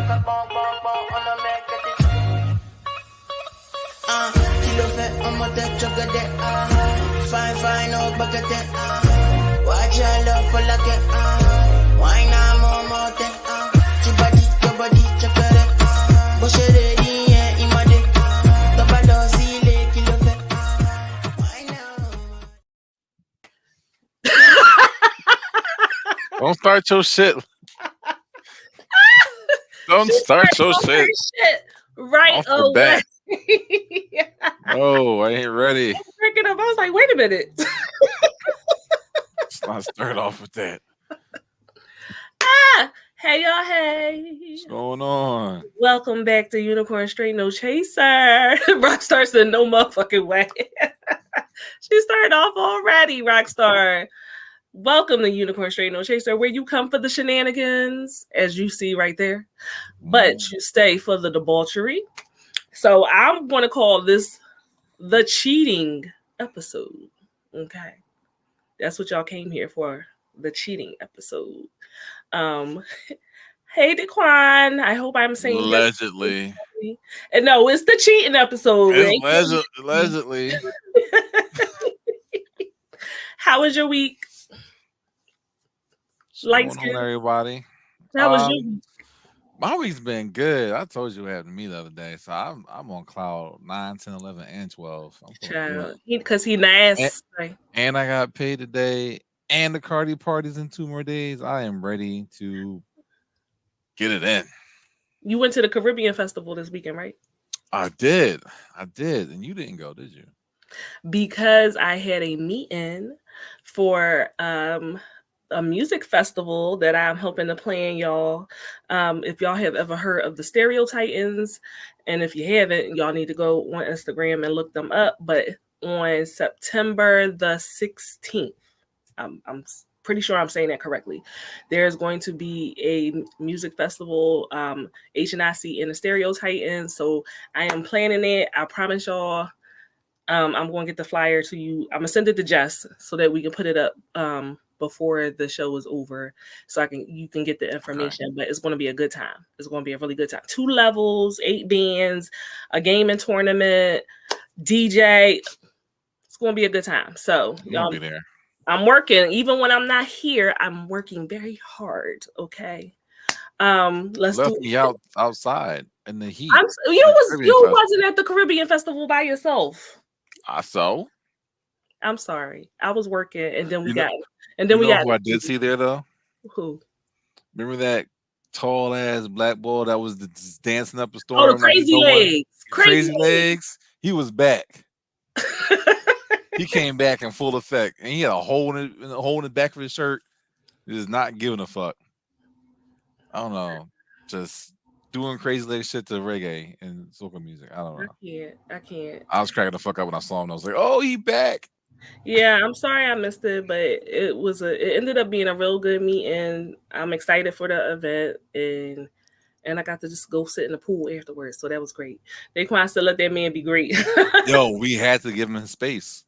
Kilo fait on m'a tête chocolat. Fine, oh bucket. Watch your love for like it. Why not more than your body chocolate. Bush it yeah, imade. Top of those kilo fait. Why now? Don't start your shit. Don't start your shit. Right away. Oh, I ain't ready. I was like, wait a minute. Let's not start off with that. Hey, y'all. Hey. What's going on? Welcome back to Unicorn Straight No Chaser. Rockstar said no motherfucking way. She started off already, Rockstar. Welcome to Unicorn Straight No Chaser, where you come for the shenanigans, as you see right there, but you stay for the debauchery. So I'm going to call this the cheating episode. Okay. That's what y'all came here for, the cheating episode. Hey, Daquan. I hope I'm saying allegedly. And no, it's the cheating episode. Allegedly. How was your week? What's going on, everybody? How was your week? My week's been good. I told you what happened to me the other day. So I'm on cloud 9, 10, 11, and 12. Because he nice. And I got paid today. And the Carty party's in 2 more days. I am ready to get it in. You went to the Caribbean Festival this weekend, right? I did. And you didn't go, did you? Because I had a meeting for a music festival that I'm hoping to plan, y'all. If y'all have ever heard of the Stereo Titans, and if you haven't, y'all need to go on Instagram and look them up. But on September the 16th, I'm pretty sure I'm saying that correctly, there's going to be a music festival, HNIC and the Stereo Titans. So I am planning it. I promise y'all, I'm going to get the flyer to you. I'm going to send it to Jess so that we can put it up before the show is over, so you can get the information. Okay. But it's going to be a good time. It's going to be a really good time. 2 levels, 8 bands, a gaming tournament, DJ. It's going to be a good time. So y'all be there. I'm working. Even when I'm not here, I'm working very hard. Okay. Let's left me outside in the heat. You wasn't at the Caribbean Festival by yourself. I'm sorry. I was working, and then we got. And then we got. Who I did see there though? Who? Remember that tall ass black boy that was dancing up a storm? Oh, the crazy legs. Crazy legs. He was back. He came back in full effect, and he had a hole in the back of his shirt. He is not giving a fuck. I don't know, just doing crazy leg shit to reggae and soca music. I don't know. I can't. I was cracking the fuck up when I saw him. I was like, "Oh, he back." Yeah, I'm sorry I missed it, but it ended up being a real good meeting. I'm excited for the event, and I got to just go sit in the pool afterwards, so that was great. They quite still let that man be great. Yo, we had to give him his space.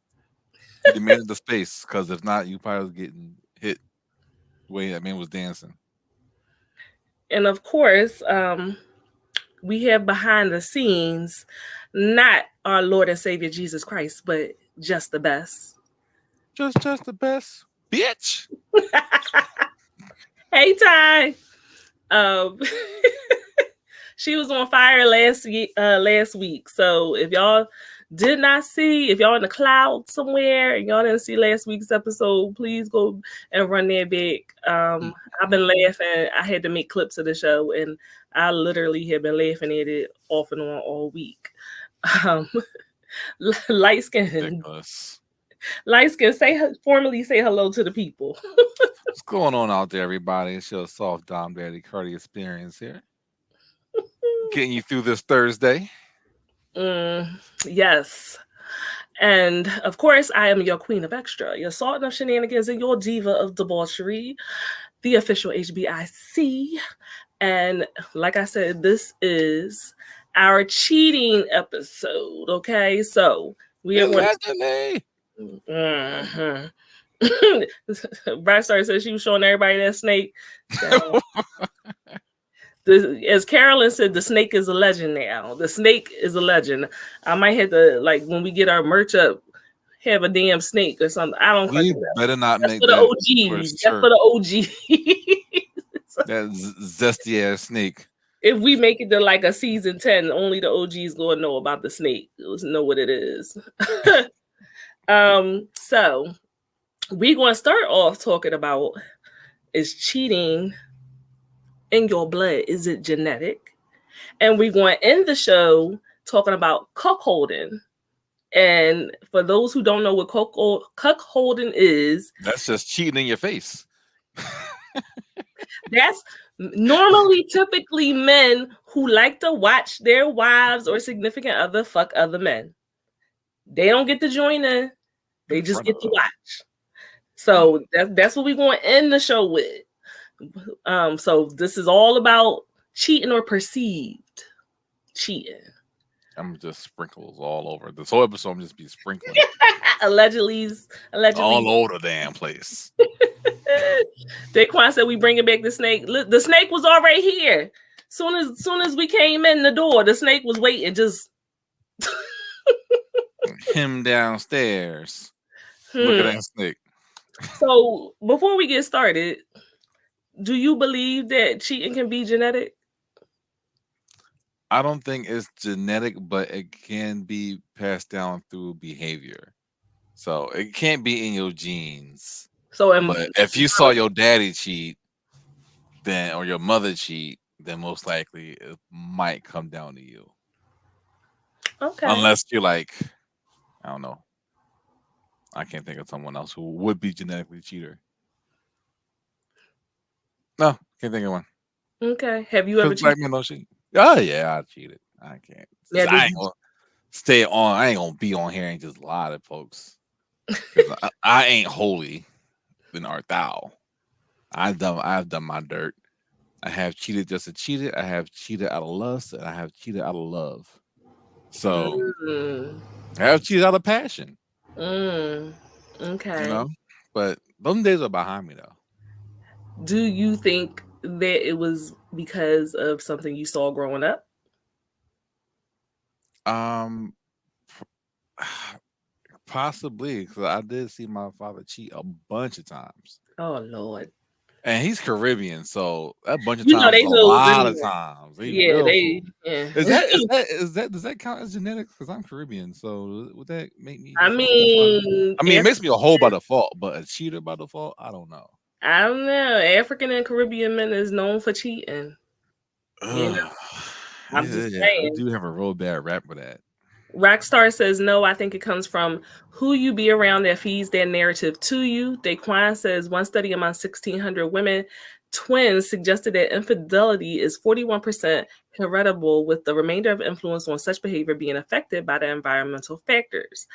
He demanded the space, because if not, you probably was getting hit the way that man was dancing. And of course, we have behind the scenes, not our Lord and Savior Jesus Christ, but just the best. Just the best, bitch. Hey, Ty. She was on fire last week. So if y'all did not see, if y'all in the cloud somewhere and y'all didn't see last week's episode, please go and run that back. I've been laughing. I had to make clips of the show, and I literally have been laughing at it off and on all week. Light skin, formally say hello to the people. What's going on out there, everybody? It's your soft Dom Daddy Carty experience here. Getting you through this Thursday. Yes. And of course, I am your queen of extra, your sultan of shenanigans, and your diva of debauchery, the official HBIC. And like I said, this is our cheating episode. Okay, so we are Bright Star said she was showing everybody that snake. So, As Carolyn said, the snake is a legend now. The snake is a legend. I might have to, like, when we get our merch up, have a damn snake or something. I don't We fucking know. better not That's make for the that OGs. first That's shirt. for the OGs. That zesty ass snake. If we make it to like a season 10, only the OGs gonna know about the snake. Know what it is. So we're gonna start off talking about, is cheating in your blood? Is it genetic? And we're going to end the show talking about cuckolding. And for those who don't know what cuckolding is, That's just cheating in your face. that's normally typically men who like to watch their wives or significant other fuck other men. They don't get to join in. They just get to watch. So that's what we're going to end the show with. So this is all about cheating or perceived cheating. I'm just sprinkles all over. This whole episode I'm just be sprinkling. allegedly all over the damn place. Daquan said we bringing back the snake. The snake was already here. Soon as we came in the door, the snake was waiting. Just him downstairs. Look at that snake. So before we get started, do you believe that cheating can be genetic? I don't think it's genetic, but it can be passed down through behavior. So it can't be in your genes. But if you saw your daddy cheat, then or your mother cheat, then most likely it might come down to you. Okay. Unless you're like, I don't know. I can't think of someone else who would be genetically cheater. No, can't think of one. Okay. Have you ever cheated? No cheat. Oh yeah, I cheated. I can't. Yeah, I ain't gonna stay on. I ain't gonna be on here and just lie to folks. I ain't holy, then art thou. I've done my dirt. I have cheated just to cheat it. I have cheated out of lust, and I have cheated out of love. So I have cheated out of passion. Okay. You know, but those days are behind me though. Do you think that it was because of something you saw growing up? Possibly, because I did see my father cheat a bunch of times. Oh Lord! And he's Caribbean, so a bunch of you times, know, a lot of times. Yeah. Is that does that count as genetics? Because I'm Caribbean, so would that make me? I mean, it makes me a hoe by default, but a cheater by default, I don't know. I don't know. African and Caribbean men is known for cheating. You know? I'm just saying. I do have a real bad rap for that. Rockstar says no. I think it comes from who you be around that feeds their narrative to you. Daquan says one study among 1,600 women twins suggested that infidelity is 41% heritable, with the remainder of influence on such behavior being affected by the environmental factors.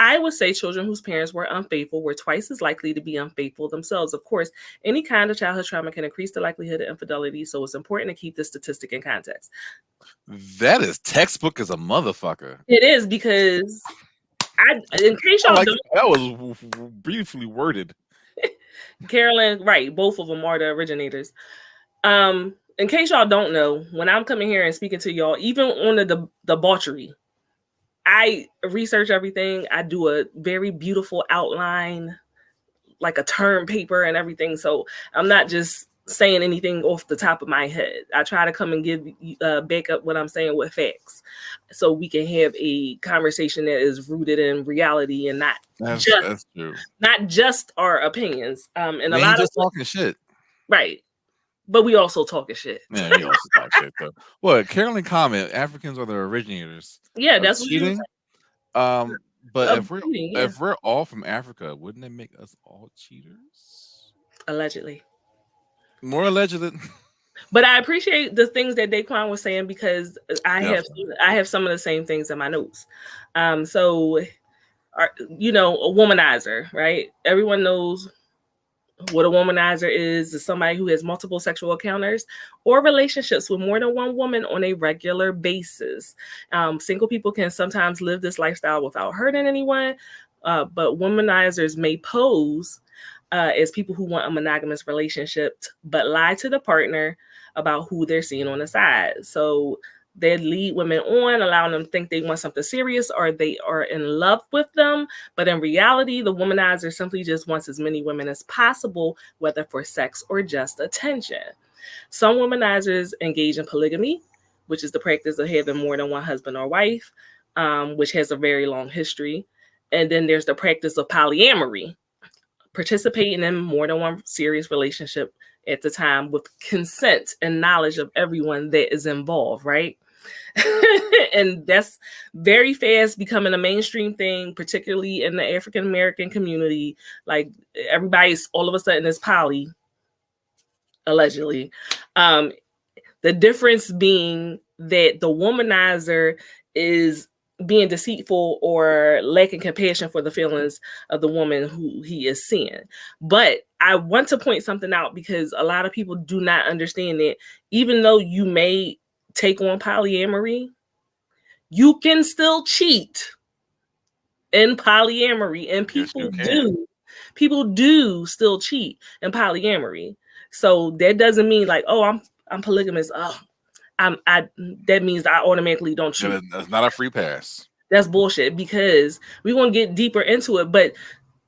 I would say children whose parents were unfaithful were twice as likely to be unfaithful themselves. Of course, any kind of childhood trauma can increase the likelihood of infidelity, so it's important to keep this statistic in context. That is textbook as a motherfucker. It is, because in case y'all don't, that was briefly worded. Carolyn, right? Both of them are the originators. In case y'all don't know, when I'm coming here and speaking to y'all, even on the debauchery, I research everything. I do a very beautiful outline, like a term paper and everything. So I'm not just saying anything off the top of my head. I try to come and give back up what I'm saying with facts, so we can have a conversation that is rooted in reality and that's true. Not just our opinions. And a lot of talking shit, right? But we also talking shit. Yeah, we also talk shit though. Well, Carolyn comment: Africans are the originators. Yeah, that's cheating. But if we're all from Africa, wouldn't it make us all cheaters? Allegedly. More allegedly. But I appreciate the things that Daquan was saying, because I have some of the same things in my notes. So, a womanizer, right? Everyone knows what a womanizer is somebody who has multiple sexual encounters or relationships with more than one woman on a regular basis. Single people can sometimes live this lifestyle without hurting anyone, but womanizers may pose as people who want a monogamous relationship, but lie to the partner about who they're seeing on the side. So they lead women on, allowing them to think they want something serious or they are in love with them. But in reality, the womanizer simply just wants as many women as possible, whether for sex or just attention. Some womanizers engage in polygamy, which is the practice of having more than one husband or wife, which has a very long history. And then there's the practice of polyamory, participating in more than one serious relationship at the time with consent and knowledge of everyone that is involved, right? And that's very fast becoming a mainstream thing, particularly in the African American community. Like everybody's all of a sudden is poly, allegedly. The difference being that the womanizer is being deceitful or lacking compassion for the feelings of the woman who he is seeing. But I want to point something out because a lot of people do not understand that even though you may take on polyamory, you can still cheat in polyamory, and people do still cheat in polyamory. So that doesn't mean like, oh, I'm polygamous. Oh, that means I automatically don't cheat. That's not a free pass. That's bullshit, because we're gonna get deeper into it. But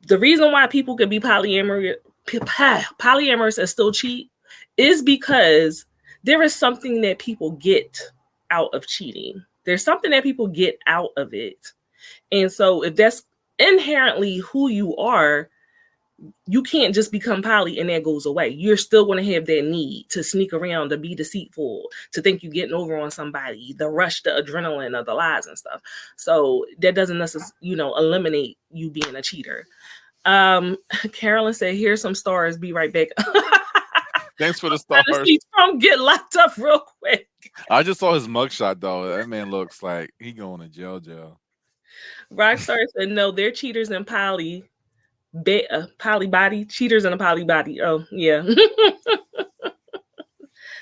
the reason why people can be polyamorous and still cheat is because there is something that people get out of cheating. There's something that people get out of it. And so if that's inherently who you are, you can't just become poly and that goes away. You're still going to have that need to sneak around, to be deceitful, to think you're getting over on somebody, the rush, the adrenaline of the lies and stuff. So that doesn't necessarily, eliminate you being a cheater. Carolyn said, here's some stars. Be right back. Thanks for the stars. Trump get locked up real quick. I just saw his mugshot though. That man looks like he going to jail. Rockstar said, no, they're cheaters and poly body, cheaters in a poly body. Oh, yeah.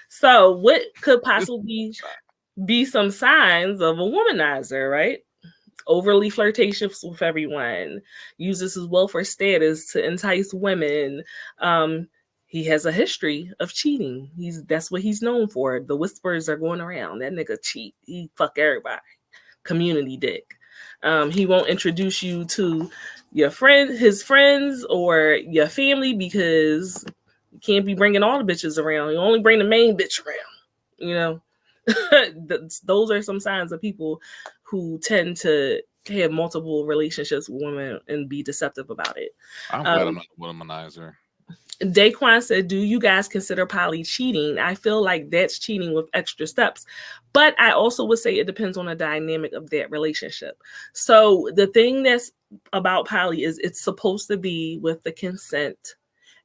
So what could possibly be some signs of a womanizer, right? Overly flirtatious with everyone, uses his wealth or status to entice women. He has a history of cheating. That's what he's known for. The whispers are going around. That nigga cheat. He fuck everybody. Community dick. He won't introduce you to his friends or your family, because you can't be bringing all the bitches around. You only bring the main bitch around. Those are some signs of people who tend to have multiple relationships with women and be deceptive about it. I'm glad I'm not a womanizer. Daquan said, do you guys consider poly cheating? I feel like that's cheating with extra steps. But I also would say it depends on the dynamic of that relationship. So the thing that's about poly is it's supposed to be with the consent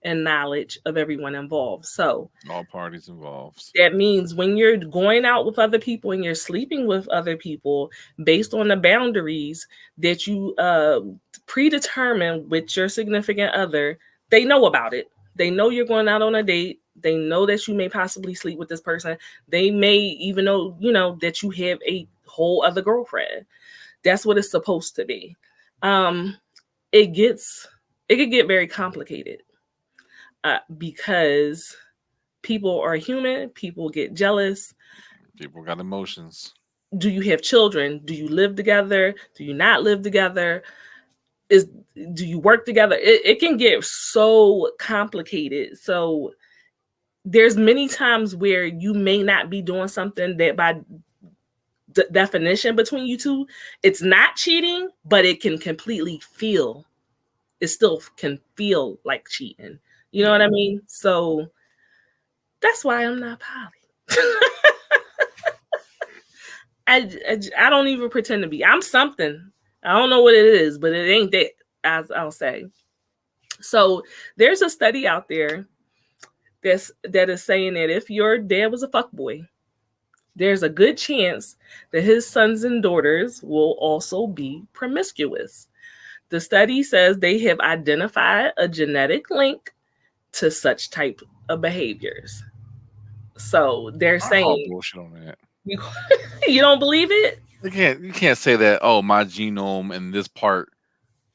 and knowledge of everyone involved. So all parties involved. That means when you're going out with other people and you're sleeping with other people, based on the boundaries that you predetermine with your significant other, they know about it. They know you're going out on a date. They know that you may possibly sleep with this person. They may even know, that you have a whole other girlfriend. That's what it's supposed to be. It could get very complicated because people are human. People get jealous. People got emotions. Do you have children? Do you live together? Do you not live together? Do you work together? It can get so complicated. So there's many times where you may not be doing something that by definition between you two, it's not cheating, but it can completely it still can feel like cheating. You know what I mean? So that's why I'm not poly. I don't even pretend to be. I'm something. I don't know what it is, but it ain't that, as I'll say. So there's a study out there that is saying that if your dad was a fuckboy, there's a good chance that his sons and daughters will also be promiscuous. The study says they have identified a genetic link to such type of behaviors. So they're saying, bullshit on that. You don't believe it? You can't say that, oh, my genome and this part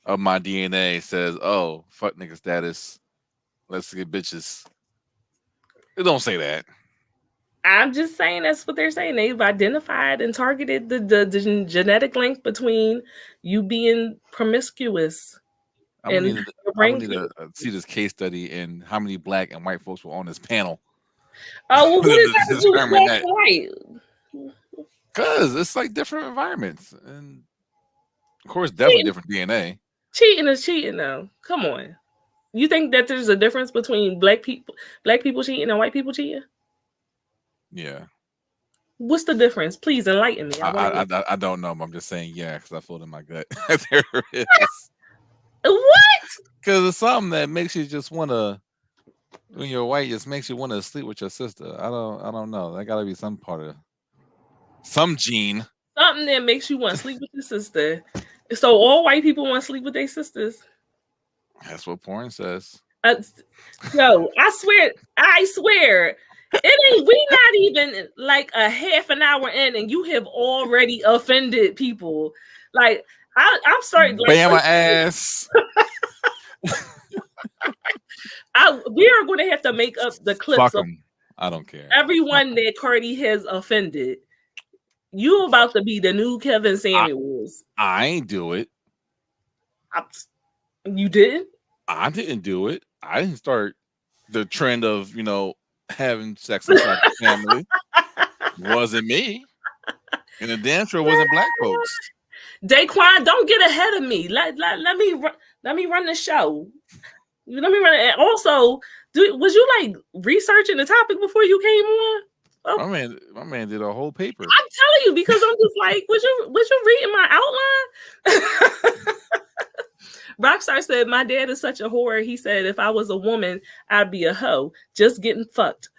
of my DNA says, oh, fuck nigga status, let's get bitches. It don't say that. I'm just saying that's what they're saying. They've identified and targeted the genetic link between you being promiscuous I'm and gonna need to, your I'm brain gonna need cancer. to see this case study and how many black and white folks were on this panel Oh, well, what does to that have to do with determine black that. and white? Because it's like different environments, and of course, definitely Cheating, different DNA. cheating is cheating, though. Come on. You think that there's a difference between black people cheating and white people cheating? Yeah, What's the difference? Please enlighten me. I want to know. I don't know, but I'm just saying yeah because I feel it in my gut. There is What? because it's something that makes you just want to when you're white, just makes you want to sleep with your sister. I don't know. That got to be some part of some gene. Something that makes you want to sleep with your sister. So all white people want to sleep with their sisters. That's what porn says. Uh, Yo, I swear, it ain't. We not even like a half an hour in, and you have already offended people. Like, I'm sorry. Like, Bama ass. we are going to have to make up the clips Fuck of them. I don't care. everyone that Cardi has offended. You about to be the new Kevin Samuels. I ain't do it. You did? I didn't do it. I didn't start the trend of having sex inside the family. Wasn't me. And the damn sure wasn't black folks. Daquan, don't get ahead of me. Let me run the show. Let me run it. And also, was you like researching the topic before you came on? Oh. My man did a whole paper. I'm telling you because I'm just like, was you reading my outline? Rockstar said, "My dad is such a whore." He said, "If I was a woman, I'd be a hoe, just getting fucked."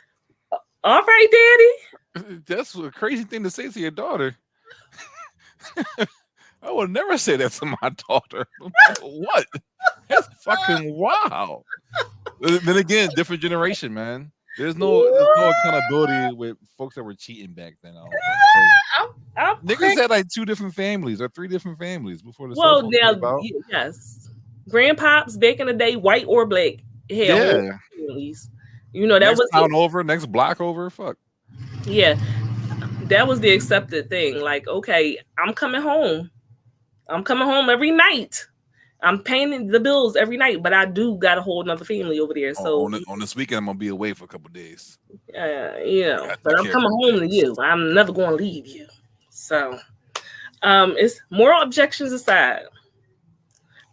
All right, Daddy. That's a crazy thing to say to your daughter. I would never say that to my daughter. What? That's fucking wow. Then again, different generation, man. There's no accountability with folks that were cheating back then. Niggas had like 2 different families or 3 different families before the cell phone came about. Yes. Grandpops back in the day, white or black, had families. That next was town over, next block over. Fuck. Yeah, that was the accepted thing. Like, okay, I'm coming home every night. I'm paying the bills every night, but I do got a whole another family over there. So on this weekend, I'm gonna be away for a couple of days. But I'm coming home to you. I'm never going to leave you. So, it's moral objections aside.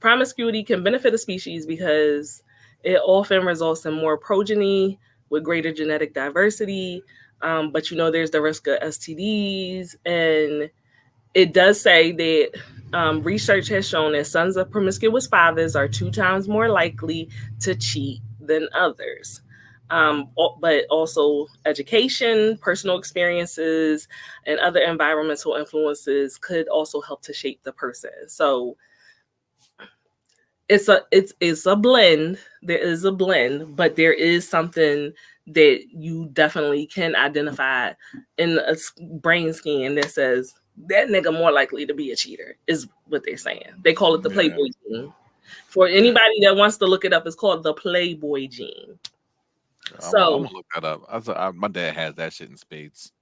Promiscuity can benefit a species because it often results in more progeny with greater genetic diversity. But there's the risk of STDs, and it does say that research has shown that sons of promiscuous fathers are 2 times more likely to cheat than others. But also education, personal experiences, and other environmental influences could also help to shape the person. So it's a blend. There is a blend, but there is something that you definitely can identify in a brain scan that says that nigga more likely to be a cheater, is what they're saying. They call it the Playboy gene. For anybody that wants to look it up, it's called the Playboy gene. So I'm gonna look that up. My dad has that shit in spades.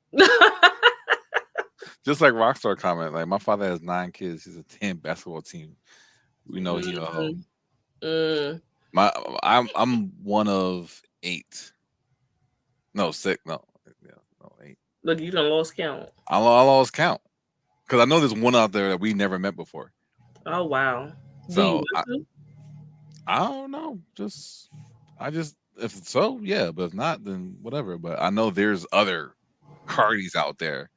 Just like Rockstar comment, like my father has 9 kids. He's a 10 basketball team. We know he I'm one of 8. No, 6. No, 8. Look, you done lost count. I lost count because I know there's one out there that we never met before. Oh wow! So I don't know. If so, yeah. But if not, then whatever. But I know there's other Cardys out there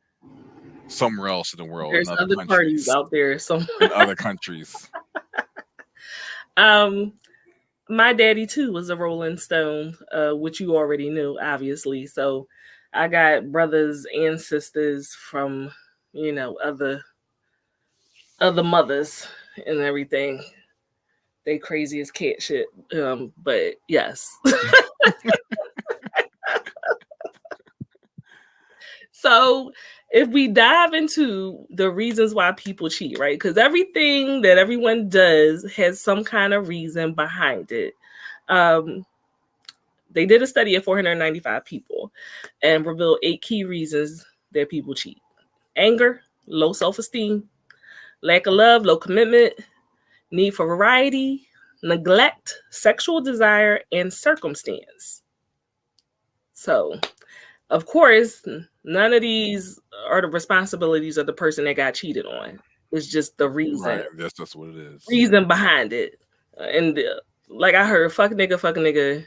somewhere else in the world. There's other parties out there somewhere in other countries. My daddy too was a Rolling Stone, which you already knew, obviously. So I got brothers and sisters from, other mothers and everything. They crazy as cat shit. But yes. So if we dive into the reasons why people cheat, right? Because everything that everyone does has some kind of reason behind it. They did a study of 495 people and revealed 8 key reasons that people cheat. Anger, low self-esteem, lack of love, low commitment, need for variety, neglect, sexual desire, and circumstance. So, of course, none of these are the responsibilities of the person that got cheated on. It's just the reason. Right. That's just what it is. Reason behind it. And like I heard, fuck nigga, fuck nigga,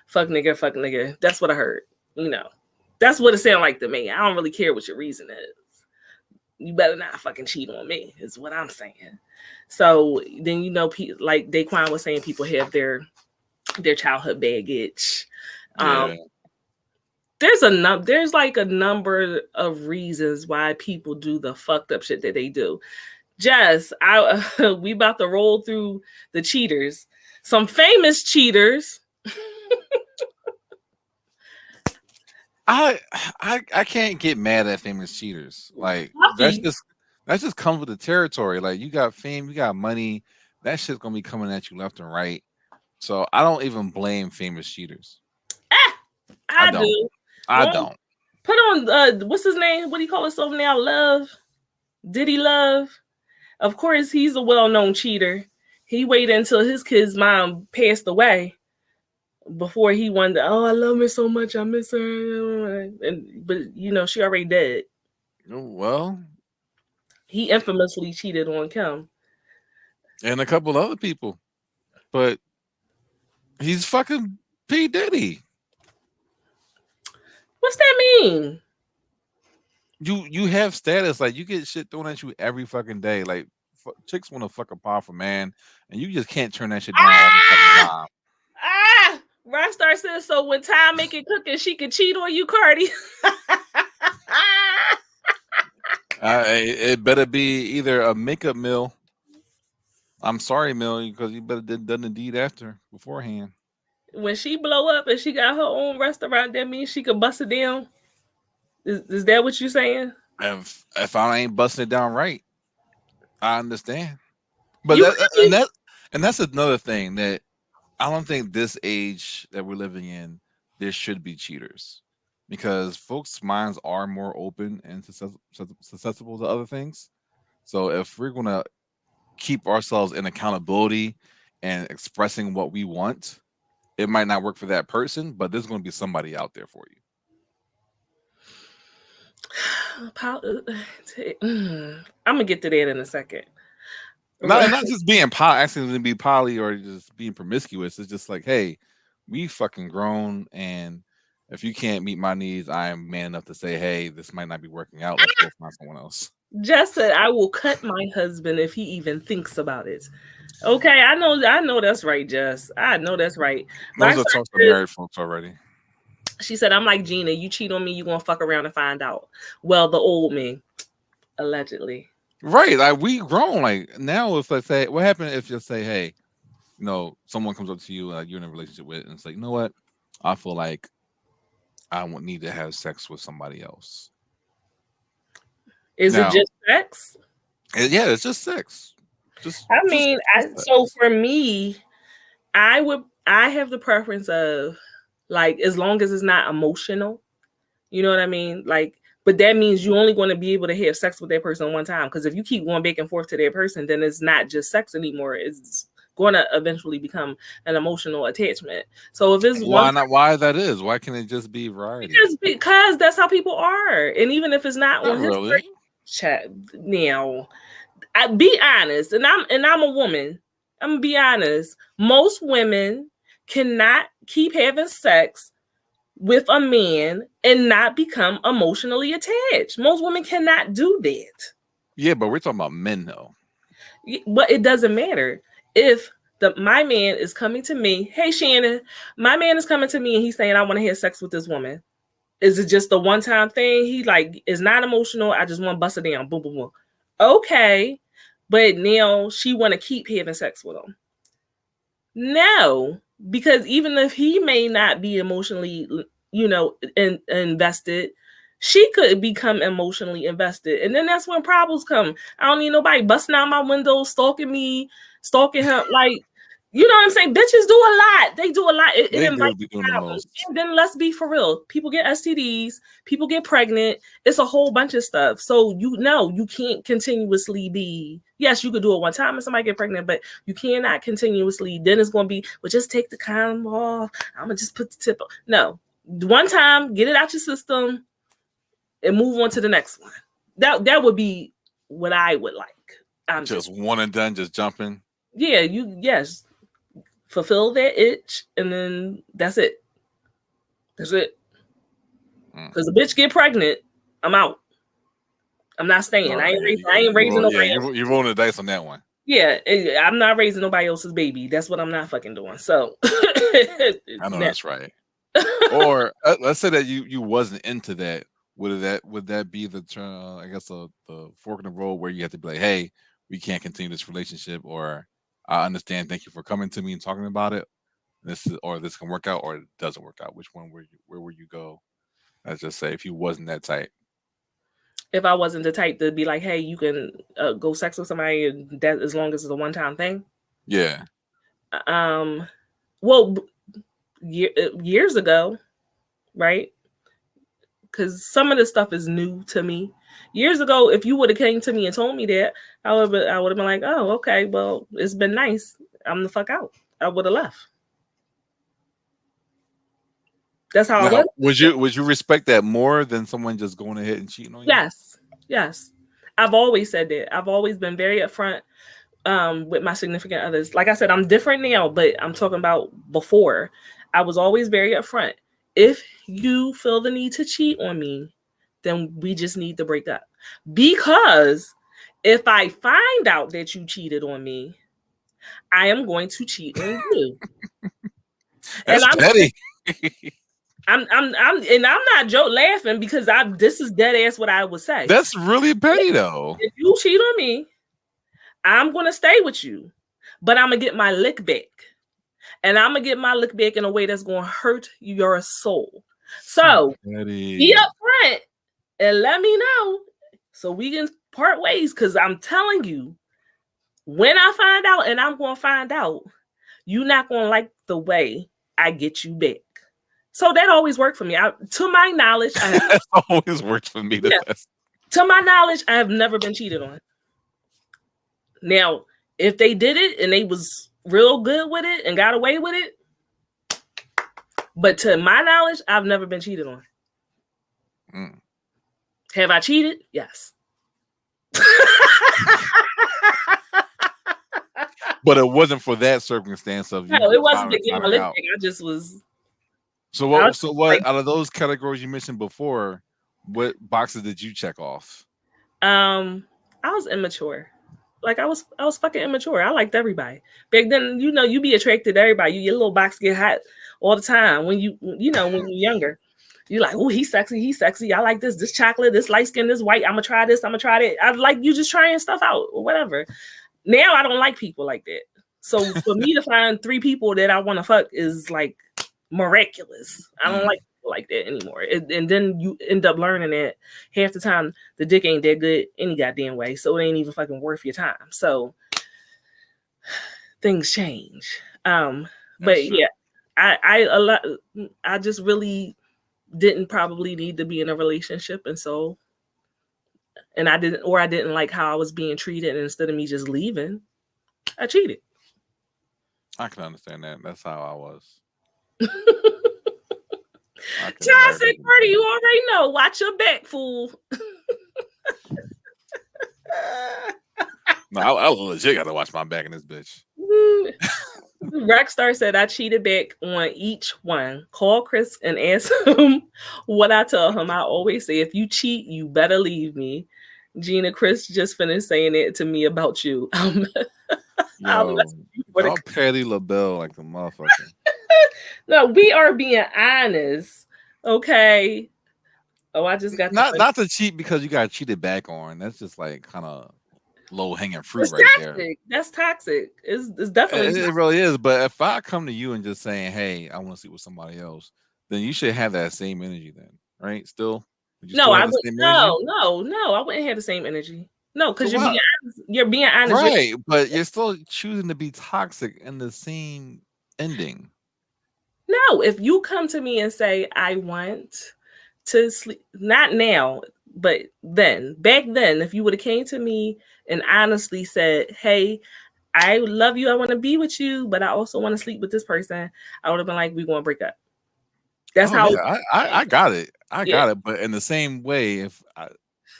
fuck nigga, fuck nigga. That's what I heard. You know, that's what it sounded like to me. I don't really care what your reason is. You better not fucking cheat on me, is what I'm saying. So then, you know, like Daquan was saying, people have their childhood baggage. Yeah. There's like a number of reasons why people do the fucked up shit that they do. Jess, we about to roll through the cheaters. Some famous cheaters. I can't get mad at famous cheaters. Like that's just comes with the territory. Like you got fame, you got money, that shit's gonna be coming at you left and right. So I don't even blame famous cheaters. I do. I don't. Put on what's his name? What do you call himself now? Love? Diddy Love? Of course, he's a well-known cheater. He waited until his kid's mom passed away before he wondered, oh, I love her so much, I miss her. But you know, she already dead. Well, he infamously cheated on Kim and a couple other people, but he's fucking P. Diddy. What's that mean? You have status, like you get shit thrown at you every fucking day. Like chicks want to fuck a powerful man, and you just can't turn that shit down every fucking time. Rockstar says, so when Ty make it cooking, she can cheat on you, Carty. It better be either a makeup mill. I'm sorry, Mill, because you better done the deed beforehand. When she blow up and she got her own restaurant, that means she can bust it down. Is that what you're saying? If I ain't busting it down right, I understand. But that's another thing that I don't think this age that we're living in, there should be cheaters, because folks' minds are more open and susceptible to other things. So if we're gonna keep ourselves in accountability and expressing what we want, it might not work for that person, but there's going to be somebody out there for you. I'm gonna get to that in a second. Not just being asking to be poly or just being promiscuous. It's just like, hey, we fucking grown, and if you can't meet my needs, I am man enough to say, hey, this might not be working out. Let's go find someone else. Jess said, I will cut my husband if he even thinks about it. Okay, I know that's right, Jess. I know that's right. Those are talks to married folks already. She said, I'm like Gina, you cheat on me, you gonna fuck around and find out. Well, the old me, allegedly. Right, like we grown. Like now, if let's say, what happened if you say, hey, you know, someone comes up to you, you're in a relationship with, and it's like, you know what, I feel like I won't need to have sex with somebody else. Is it just sex? Yeah, it's just sex. So for me, I have the preference of, like, as long as it's not emotional, you know what I mean? Like, but that means you're only going to be able to have sex with that person one time. Because if you keep going back and forth to that person, then it's not just sex anymore. It's going to eventually become an emotional attachment. So if it's why that is? Why can't it just be variety? Because that's how people are. And even if it's not on his really chat now, be honest. And I'm a woman. I'm gonna be honest. Most women cannot keep having sex with a man and not become emotionally attached. Most women cannot do that. Yeah, but we're talking about men though. But it doesn't matter. If my man is coming to me, hey Shannon, my man is coming to me and he's saying, I want to have sex with this woman. Is it just a one-time thing? He like is not emotional. I just want to bust it down. Boom, boom, boom. Okay. But now she want to keep having sex with him. No, because even if he may not be emotionally, invested, she could become emotionally invested. And then that's when problems come. I don't need nobody busting out my window, stalking me, stalking her. Like, You know what I'm saying? Bitches do a lot. They do a lot. It They do invites be doing the problems. most. And then let's be for real. People get STDs. People get pregnant. It's a whole bunch of stuff. So you can't continuously be. Yes, you could do it one time and somebody get pregnant, but you cannot continuously. Then it's going to be, well, just take the condom off. I'm gonna just put the tip on. No, one time, get it out your system, and move on to the next one. That would be what I would like. Just one and done, just jumping. Yeah, yes. Fulfill that itch, and then that's it. That's it. Because a bitch get pregnant, I'm out. I'm not staying. I ain't raising nobody. Yeah, you're rolling the dice on that one. Yeah, I'm not raising nobody else's baby. That's what I'm not fucking doing. So I know that's right. Or let's say that you wasn't into that. Would that be the I guess the fork in the road where you have to be like, hey, we can't continue this relationship, or I understand. Thank you for coming to me and talking about it. This can work out, or it doesn't work out. Which one where would you go? Let's just say if you wasn't that type. If I wasn't the type to be like, hey, you can go sex with somebody, and that as long as it's a one-time thing. Yeah. Well, years ago, right? Because some of this stuff is new to me. Years ago, if you would have came to me and told me that, I would have been like, oh, okay, well, it's been nice. I'm the fuck out. I would have left. That's how I was. Would you respect that more than someone just going ahead and cheating on you? Yes. I've always said that. I've always been very upfront with my significant others. Like I said, I'm different now, but I'm talking about before. I was always very upfront. If you feel the need to cheat on me, then we just need to break up. Because if I find out that you cheated on me, I am going to cheat on you. That's petty. I'm not laughing because this is dead ass what I would say. That's really petty though. If you cheat on me, I'm gonna stay with you, but I'm gonna get my lick back. And I'm gonna get my lick back in a way that's gonna hurt your soul. So be upfront and let me know so we can part ways. Because I'm telling you, when I find out, and I'm gonna find out, you're not gonna like the way I get you back. So that always worked for me. To my knowledge, that always worked for me. To my knowledge, I have never been cheated on. Now, if they did it and they was real good with it and got away with it, but to my knowledge, I've never been cheated on. Have I cheated? Yes. But it wasn't for that circumstance of you. No, it wasn't to get my lip. I just was. So what out of those categories you mentioned before, what boxes did you check off? I was immature. Like I was fucking immature. I liked everybody. Back then, you be attracted to everybody. Your little box get hot all the time when when you're younger. You're like, oh, he's sexy. I like this chocolate, this light skin, this white. I'm gonna try this, I'm gonna try that. I like you just trying stuff out or whatever. Now I don't like people like that. So for me to find 3 people that I want to fuck is like miraculous. I don't like people like that anymore. And then you end up learning that half the time the dick ain't that good any goddamn way. So it ain't even fucking worth your time. So things change. But yeah, I just really didn't probably need to be in a relationship. And I didn't like how I was being treated. And instead of me just leaving, I cheated. I can understand that. That's how I was. Toxic Carty, you already know. Watch your back, fool. No, I legit got to watch my back in this bitch. Rockstar said I cheated back on each one. Call Chris and ask him what I tell him. I always say, if you cheat, you better leave me. Gina, Chris just finished saying it to me about you. Yo, Patty LaBelle like a motherfucker. No, we are being honest. Okay. Oh, I just got not to cheat because you got cheated back on. That's just like kind of low hanging fruit there. That's toxic. It's definitely it really is. But if I come to you and just saying, hey, I want to sleep with somebody else, then you should have that same energy then, right? Still? No, I wouldn't have the same energy. No, because So what? you're being honest. Right, but you're still choosing to be toxic in the same ending. No, if you come to me and say, I want to sleep, not now, but then, back then, if you would have came to me and honestly said, hey, I love you, I want to be with you, but I also want to sleep with this person, I would have been like, we're going to break up. That's how. Yeah, I got it. I Yeah. got it. But in the same way, if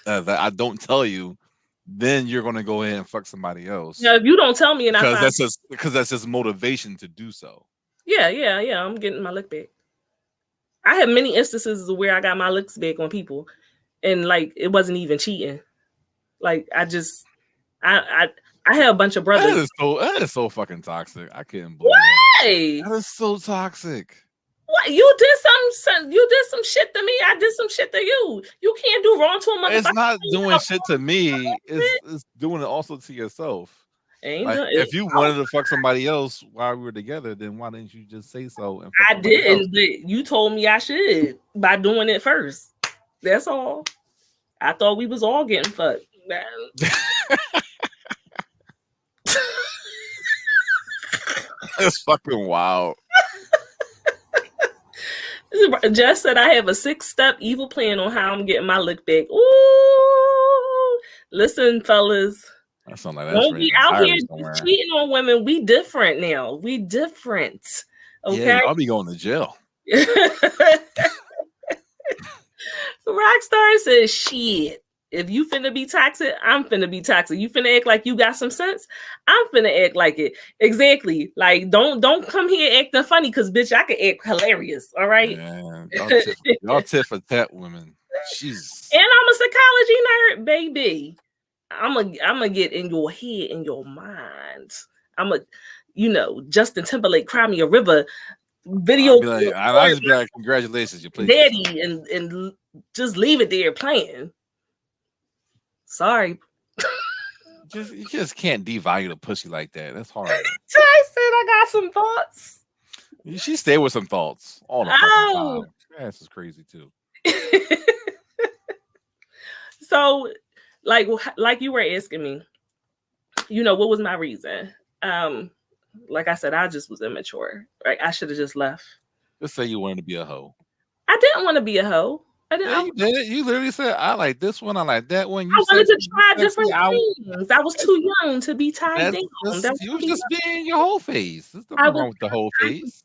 that I don't tell you, then you're gonna go ahead and fuck somebody else. Now, if you don't tell me and I Because find, that's just motivation to do so. yeah, I'm getting my lick back. I have many instances where I got my licks back on people, and like it wasn't even cheating. Like I have a bunch of brothers. That is so fucking toxic. I can't believe Why? that is so toxic. What you did some shit to me. I did some shit to you. You can't do wrong to a motherfucker. It's not doing shit to me. It's doing it also to yourself. Like, if you wanted to fuck somebody else while we were together, then why didn't you just say so? And I didn't, but you told me I should by doing it first. That's all. I thought we was all getting fucked. It's fucking wild. Jess said I have a 6-step evil plan on how I'm getting my lick back. Ooh, listen, fellas. That sounds like don't be out here cheating on women. We different now. We different. Okay. Yeah, I'll be going to jail. Rockstar says, "Shit. If you finna be toxic, I'm finna be toxic. You finna act like you got some sense. I'm finna act like it. Exactly. Like don't come here acting funny, because bitch, I can act hilarious. All right. Man, y'all tit for tat women. Jesus. And I'm a psychology nerd, baby. I'm a get in your head, in your mind. I'm a, Justin Timberlake, Cry Me a River video. I'll just be like, congratulations, you played daddy, and just leave it there playing. Sorry. You just can't devalue the pussy like that. That's hard. I said I got some thoughts. She stay with some thoughts all the fucking time. Your ass is crazy too. So, like you were asking me, what was my reason? Like I said, I just was immature. Right? I should have just left. Just say you wanted to be a hoe. I didn't want to be a hoe. You did it. You literally said, I like this one, I like that one. I wanted to try different things. I was too young to be tied down. You was just being your whole phase. There's nothing wrong with the whole phase.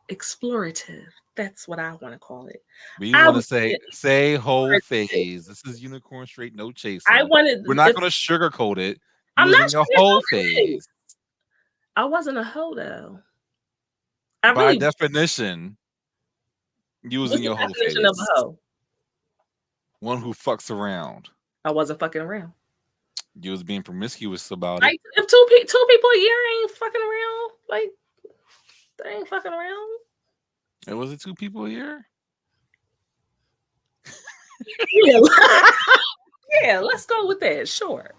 Explorative. That's what I want to call it. But you want to say whole phase. This is unicorn straight, no chaser. We're not going to sugarcoat it. I'm not your whole phase. I wasn't a hoe though. By definition, using your whole phase. Of a hoe? One who fucks around. I wasn't fucking around. You was being promiscuous about it. If two people a year ain't fucking around, like they ain't fucking around. And was it 2 people a year? Yeah. Yeah, let's go with that. Sure.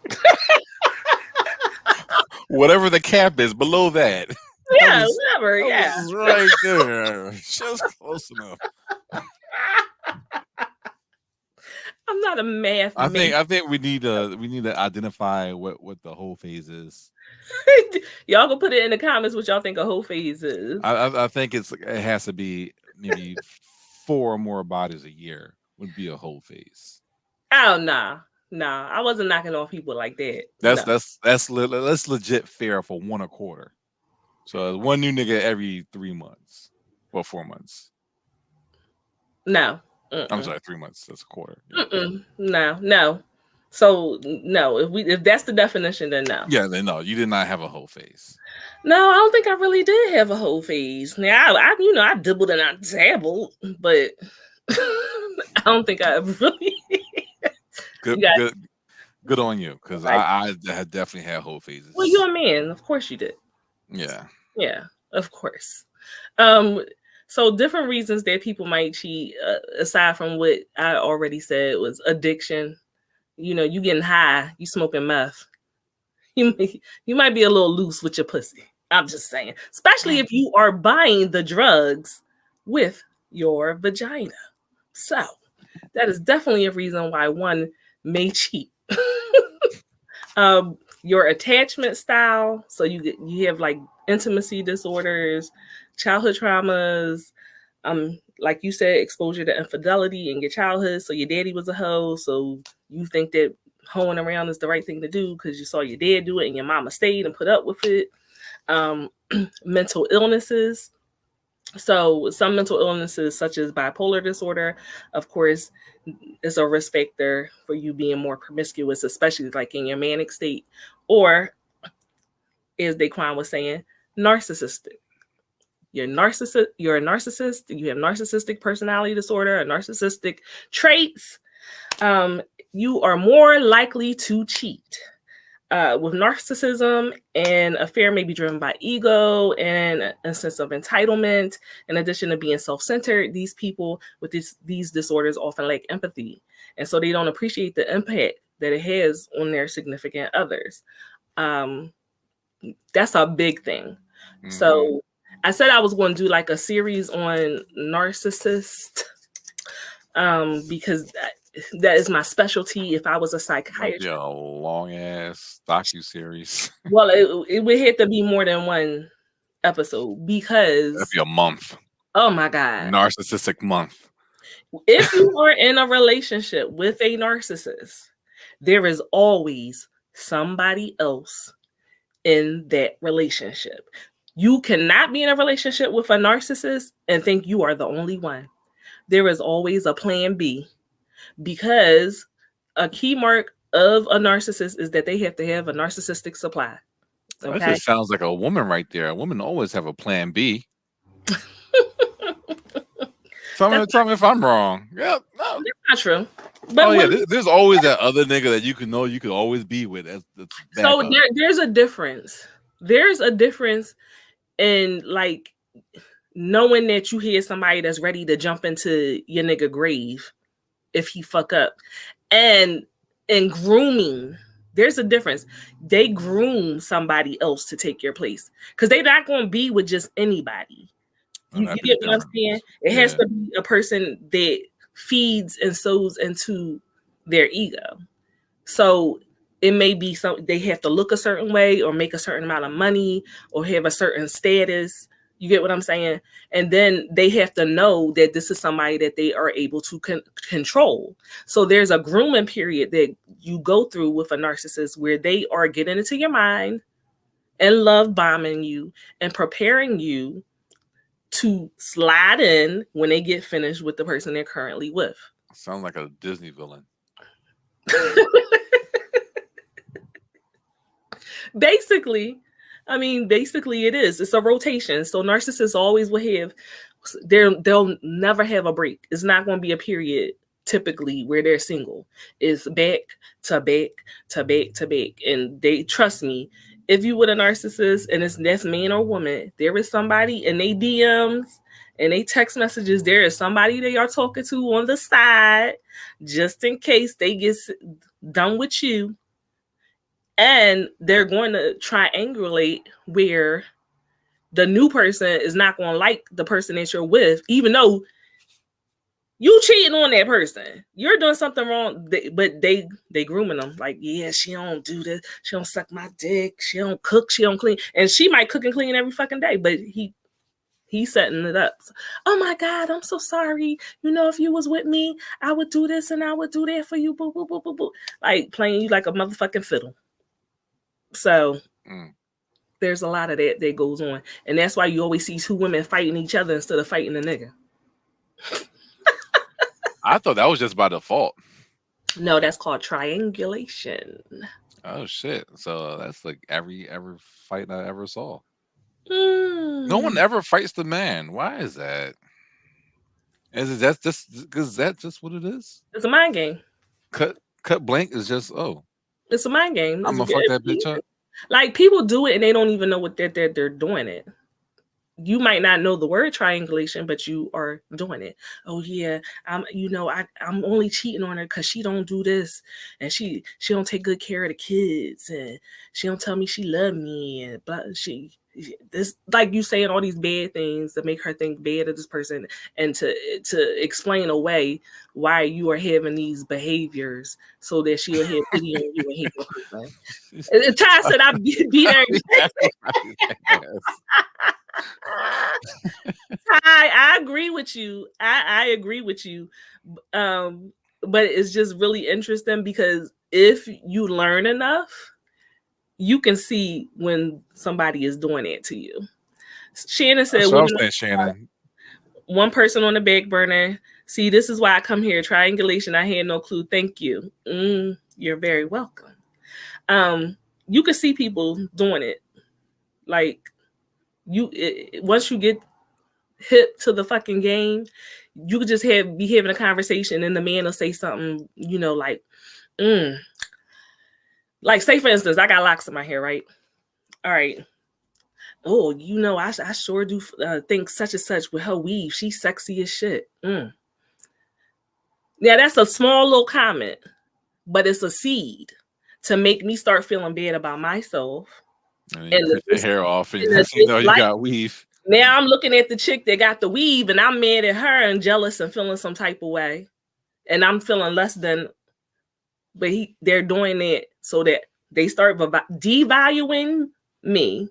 Whatever the cap is below that. Yeah, whatever. Yeah. Right there. Just close enough. I'm not a math. I think we need to identify what the whole phase is. Y'all go put it in the comments what y'all think a whole phase is. I think it has to be maybe 4 or more bodies a year would be a whole phase. Oh nah. I wasn't knocking off people like that. That's legit fair for 1 a quarter. So 1 new nigga every 3 months or 4 months. No. I'm sorry, 3 months. That's a quarter. No. So no, if that's the definition, then no. Yeah, then no, you did not have a whole phase. No, I don't think I really did have a whole phase. Now I dibbled and I dabbled, but I don't think I really. Good on you, because I had definitely had whole phases. Well, you're a man, of course you did. Yeah, of course. So different reasons that people might cheat, aside from what I already said, was addiction. You getting high, you smoking meth. You might be a little loose with your pussy. I'm just saying, especially if you are buying the drugs with your vagina. So that is definitely a reason why one may cheat. Your attachment style. So you have like intimacy disorders, childhood traumas, like you said, exposure to infidelity in your childhood. So your daddy was a hoe, so you think that hoeing around is the right thing to do because you saw your dad do it and your mama stayed and put up with it. Mental illnesses. So some mental illnesses, such as bipolar disorder, of course, is a risk factor for you being more promiscuous, especially like in your manic state, or as Daquan was saying, narcissistic. You're a narcissist. You have narcissistic personality disorder or narcissistic traits. You are more likely to cheat. With narcissism, an affair may be driven by ego and a sense of entitlement. In addition to being self-centered, these people with these disorders often lack empathy, and so they don't appreciate the impact that it has on their significant others. That's a big thing. Mm-hmm. So I said I was going to do like a series on narcissist, because that is my specialty. If I was a psychiatrist, yeah, a long ass docu-series. Well, it would have to be more than one episode because that'd be a month. Oh my God, narcissistic month. If you are in a relationship with a narcissist, there is always somebody else in that relationship. You cannot be in a relationship with a narcissist and think you are the only one. There is always a plan B, because a key mark of a narcissist is that they have to have a narcissistic supply. Okay? That just sounds like a woman right there. A woman always have a plan B. Tell me if I'm wrong. Yeah, no. That's not true. But there's always that other nigga that you could always be with. So there's a difference. There's a difference in like knowing that you hear somebody that's ready to jump into your nigga grave if he fuck up, and grooming. There's a difference. They groom somebody else to take your place because they're not going to be with just anybody. You get what I'm saying? It has to be a person that feeds and sows into their ego. So it may be they have to look a certain way or make a certain amount of money or have a certain status. You get what I'm saying? And then they have to know that this is somebody that they are able to control. So there's a grooming period that you go through with a narcissist where they are getting into your mind and love bombing you and preparing you to slide in when they get finished with the person they're currently with. Sounds like a Disney villain. Basically it is. It's a rotation. So narcissists always will have, they'll never have a break. It's not going to be a period typically where they're single. It's back to back to back to back. And they, trust me, if you with a narcissist and that's man or woman, there is somebody in they DMs and they text messages. There is somebody they are talking to on the side, just in case they get done with you. And they're going to triangulate where the new person is not going to like the person that you're with, even though you cheating on that person. You're doing something wrong, but they grooming them. Like, yeah, she don't do this. She don't suck my dick. She don't cook. She don't clean. And she might cook and clean every fucking day, but he's setting it up. Oh my God, I'm so sorry. You know, if you was with me, I would do this and I would do that for you. Boo, boo, boo, boo, boo. Like playing you like a motherfucking fiddle. So there's a lot of that goes on. And that's why you always see two women fighting each other instead of fighting the nigga. I thought that was just by default. No, that's called triangulation. Oh shit. So that's like every fight I ever saw. No one ever fights the man. Why is that? Is that just what it is? It's a mind game. Cut blank is just it's a mind game. I'm gonna fuck that bitch up. Like people do it and they don't even know what they're doing it. You might not know the word triangulation, but you are doing it. Oh yeah, I'm only cheating on her because she don't do this, and she don't take good care of the kids, and she don't tell me she love me, and blah. this, like you saying all these bad things to make her think bad of this person, and to explain away why you are having these behaviors so that she'll have pity on you and hate the person. And Ty said I be there. I agree with you. I agree with you. But it's just really interesting because if you learn enough, you can see when somebody is doing it to you. Shannon said, Shannon. One person on the back burner. See, this is why I come here. Triangulation. I had no clue. Thank you. You're very welcome. You can see people doing it. Like once you get hip to the fucking game, you could just be having a conversation and the man will say something, like, like, say for instance, I got locks in my hair, right? All right. Oh, I sure do think such and such with her weave. She's sexy as shit. Yeah, that's a small little comment, but it's a seed to make me start feeling bad about myself. And you cut your hair off, and you got weave. Now I'm looking at the chick that got the weave, and I'm mad at her and jealous and feeling some type of way, and I'm feeling less than. But they're doing it so that they start devaluing me,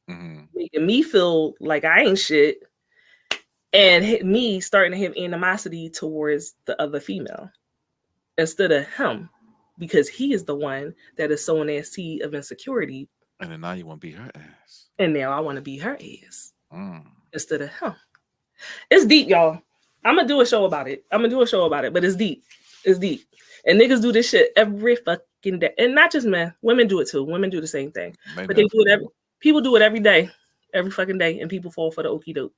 making me feel like I ain't shit, and me starting to have animosity towards the other female instead of him, because he is the one that is sowing that seed of insecurity. And then now you want to be her ass. And now I want to be her ass instead of him. It's deep, y'all. I'm going to do a show about it. But it's deep. It's deep. And niggas do this shit every fucking day. And not just men. Women do it too. Women do the same thing. But they do it people do it every day. Every fucking day. And people fall for the okie doke.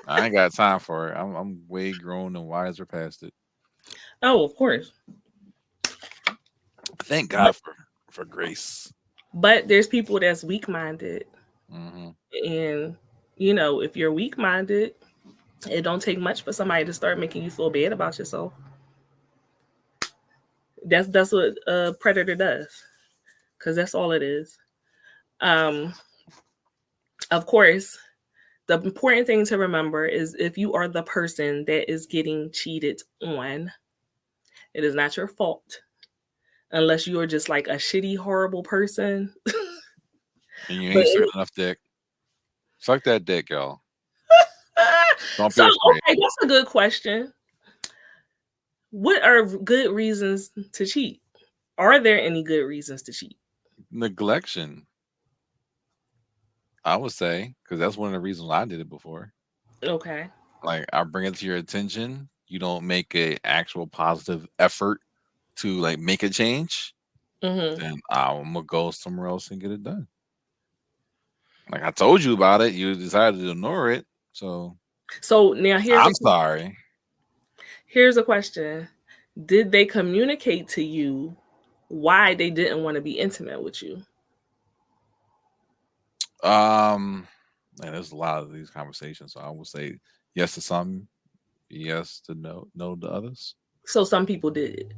I ain't got time for it. I'm way grown and wiser past it. Oh, of course. Thank God for grace. But there's people that's weak-minded. And, if you're weak-minded, it don't take much for somebody to start making you feel bad about yourself. That's what a predator does. Because that's all it is. Of course, the important thing to remember is if you are the person that is getting cheated on, it is not your fault. Unless you are just like a shitty, horrible person. And you ain't sucking enough dick. Suck that dick, y'all. Don't be okay, that's a good question. What are good reasons to cheat? Are there any good reasons to cheat? Neglection, I would say, because that's one of the reasons I did it before. Okay. Like, I bring it to your attention. You don't make an actual positive effort to like make a change, then I'm gonna go somewhere else and get it done. Like, I told you about it, you decided to ignore it. So now I'm sorry. Here's a question: did they communicate to you why they didn't want to be intimate with you? Man, there's a lot of these conversations, so I would say yes to some, yes to no to others. So some people did.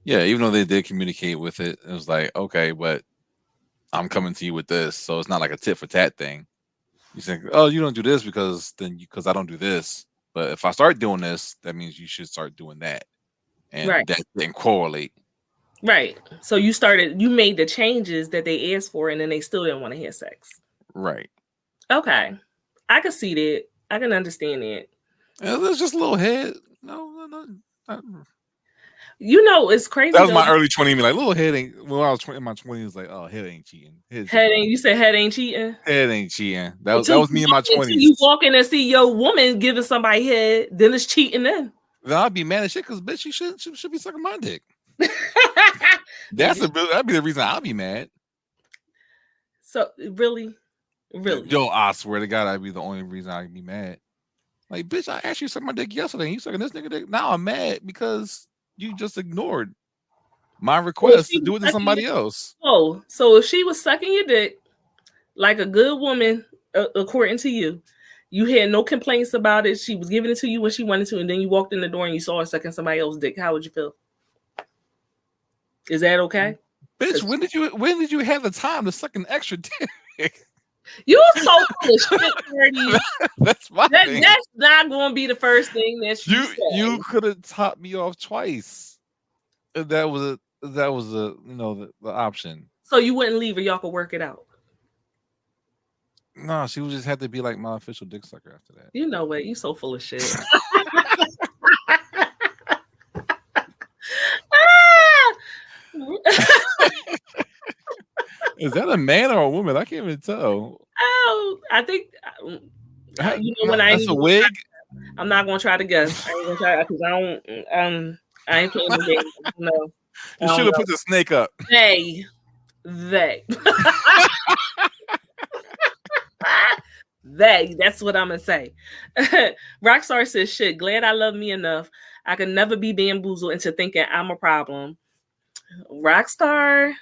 Yeah, even though they did communicate with it, it was like, okay, but I'm coming to you with this, so it's not like a tit for tat thing. You think, oh, you don't do this because I don't do this, but if I start doing this, that means you should start doing that, and that didn't correlate. Right. So you made the changes that they asked for, and then they still didn't want to have sex. Right. Okay, I can see that. I can understand that. There's just a little head. No. It's crazy. That was my early 20s. Like, little head ain't. When I was in my 20s, like, oh, head ain't cheating. You said head ain't cheating. Head ain't cheating. That was me in my 20s. You walk in and see your woman giving somebody head, then it's cheating. Then I'd be mad as shit because bitch, you should be sucking my dick. That'd be the reason I'll be mad. So really, yo, I swear to God, I'd be the only reason I'd be mad. Like, bitch, I asked you to suck my dick yesterday, and you sucking this nigga dick. Now I'm mad because you just ignored my request to do it to somebody else. Oh, so if she was sucking your dick like a good woman, according to you, you had no complaints about it. She was giving it to you when she wanted to, and then you walked in the door and you saw her sucking somebody else's dick. How would you feel? Is that okay? Bitch, when did you have the time to suck an extra dick? You're so full of shit, Carty. That's my thing. That's not going to be the first thing that you say. You could have topped me off twice. If that was a the option. So you wouldn't leave, or y'all could work it out. No, she would just have to be like my official dick sucker after that. You know what? You so full of shit. Is that a man or a woman? I can't even tell. Oh, I think when that's a wig. I'm not gonna try to guess. I ain't gonna try because I don't. I ain't playing the game. No. You should have put the snake up. They. That's what I'm gonna say. Rockstar says, shit, glad I love me enough. I could never be bamboozled into thinking I'm a problem. Rockstar,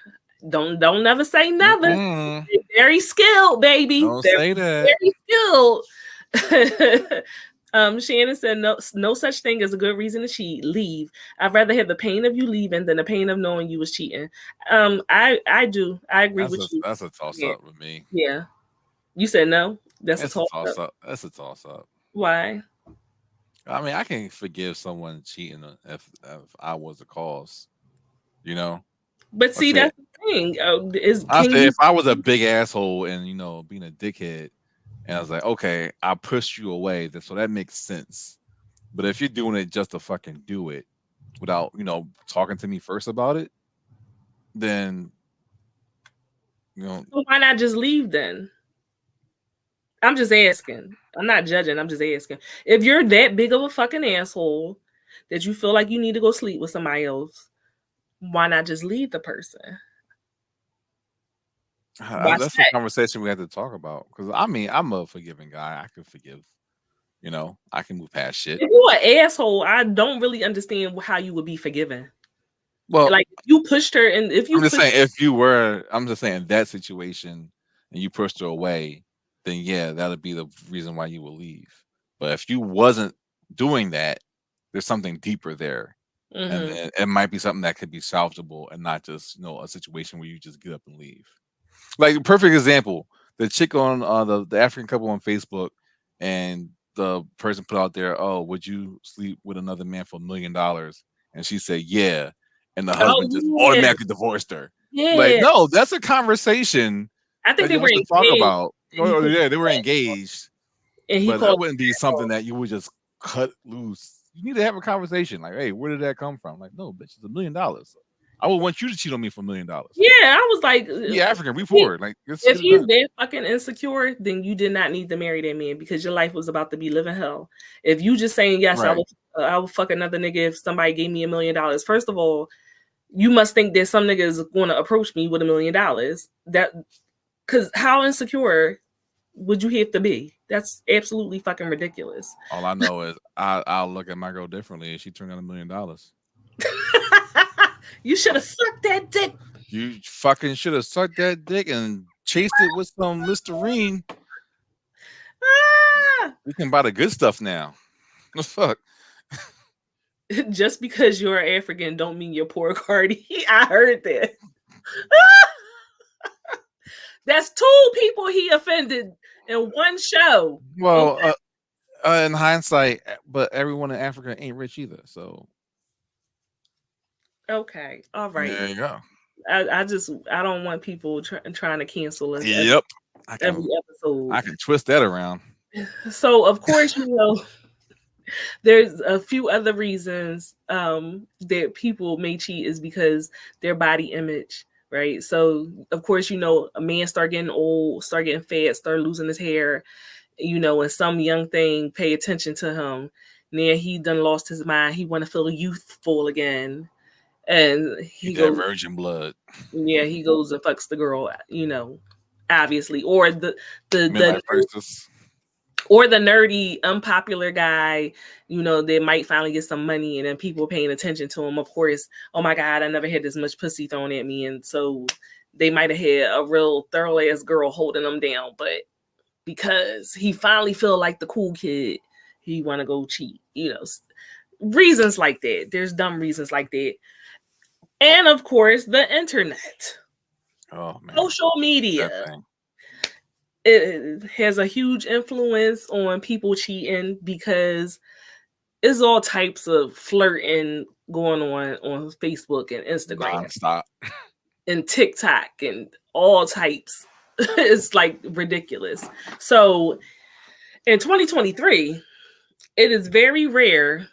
don't never say never. Mm-hmm. Very skilled, baby. Don't say that. Very skilled. Shannon said, no such thing as a good reason to cheat. Leave. I'd rather have the pain of you leaving than the pain of knowing you was cheating. I do. I agree with you. That's a toss up with me. Yeah. You said no? That's a toss up. That's a toss up. Why? I mean, I can forgive someone cheating if I was the cause, you know. But see, that's the thing. If I was a big asshole and being a dickhead, and I was like, okay, I pushed you away, so that makes sense. But if you're doing it just to fucking do it without talking to me first about it, then So why not just leave then? I'm just asking. I'm not judging. I'm just asking. If you're that big of a fucking asshole that you feel like you need to go sleep with somebody else, why not just leave the person? That's the conversation we have to talk about. Because I mean, I'm a forgiving guy. I can forgive. I can move past shit. If you're an asshole, I don't really understand how you would be forgiven. Well, like if you pushed her, and if you, I'm just saying that situation, and you pushed her away, then yeah, that'll be the reason why you will leave. But if you wasn't doing that, there's something deeper there. Mm-hmm. And it might be something that could be salvageable and not just a situation where you just get up and leave. Like, perfect example, the chick on the African couple on Facebook, and the person put out there, oh, would you sleep with another man for $1 million? And she said yeah, and the husband just automatically divorced her. Yeah, like, no, that's a conversation I think they were engaged. Talk about. Oh yeah, they were engaged, but that wouldn't be something that you would just cut loose. You need to have a conversation like, hey, where did that come from? Like, no, bitch, it's $1 million. I would want you to cheat on me for $1 million. Yeah, I was like, yeah, African, we forward. Like, if he's that fucking insecure, then you did not need to marry that man because your life was about to be living hell. If you just saying yes, right. I will fuck another nigga if somebody gave me $1 million. First of all, you must think that some nigga is going to approach me with $1 million. That, because how insecure would you have to be? That's absolutely fucking ridiculous. All I know is I'll look at my girl differently if she turned out $1 million. You should have sucked that dick. You fucking should have sucked that dick and chased it with some Listerine. We can buy the good stuff now. What the fuck? Just because you're African don't mean you're poor, Carty. I heard that. That's 2 people he offended in one show. Well, in hindsight, but everyone in Africa ain't rich either, so. Okay, all right. There you go. I don't want people trying to cancel us. Yep. Every episode. I can twist that around. So, of course, there's a few other reasons that people may cheat is because their body image, right? So, of course, a man start getting old, start getting fat, start losing his hair, and some young thing pay attention to him. Then he done lost his mind. He want to feel youthful again. And he goes virgin blood. Yeah, he goes and fucks the girl, obviously, or the nerdy, unpopular guy, that might finally get some money, and then people paying attention to him. Of course, oh my God, I never had this much pussy thrown at me, and so they might have had a real thorough ass girl holding them down, but because he finally feel like the cool kid, he want to go cheat. Reasons like that. There's dumb reasons like that. And of course, the internet. Oh man, Social that media. thing. It has a huge influence on people cheating because it's all types of flirting going on Facebook and Instagram Nonstop. and TikTok and all types. It's like ridiculous. So in 2023, it is very rare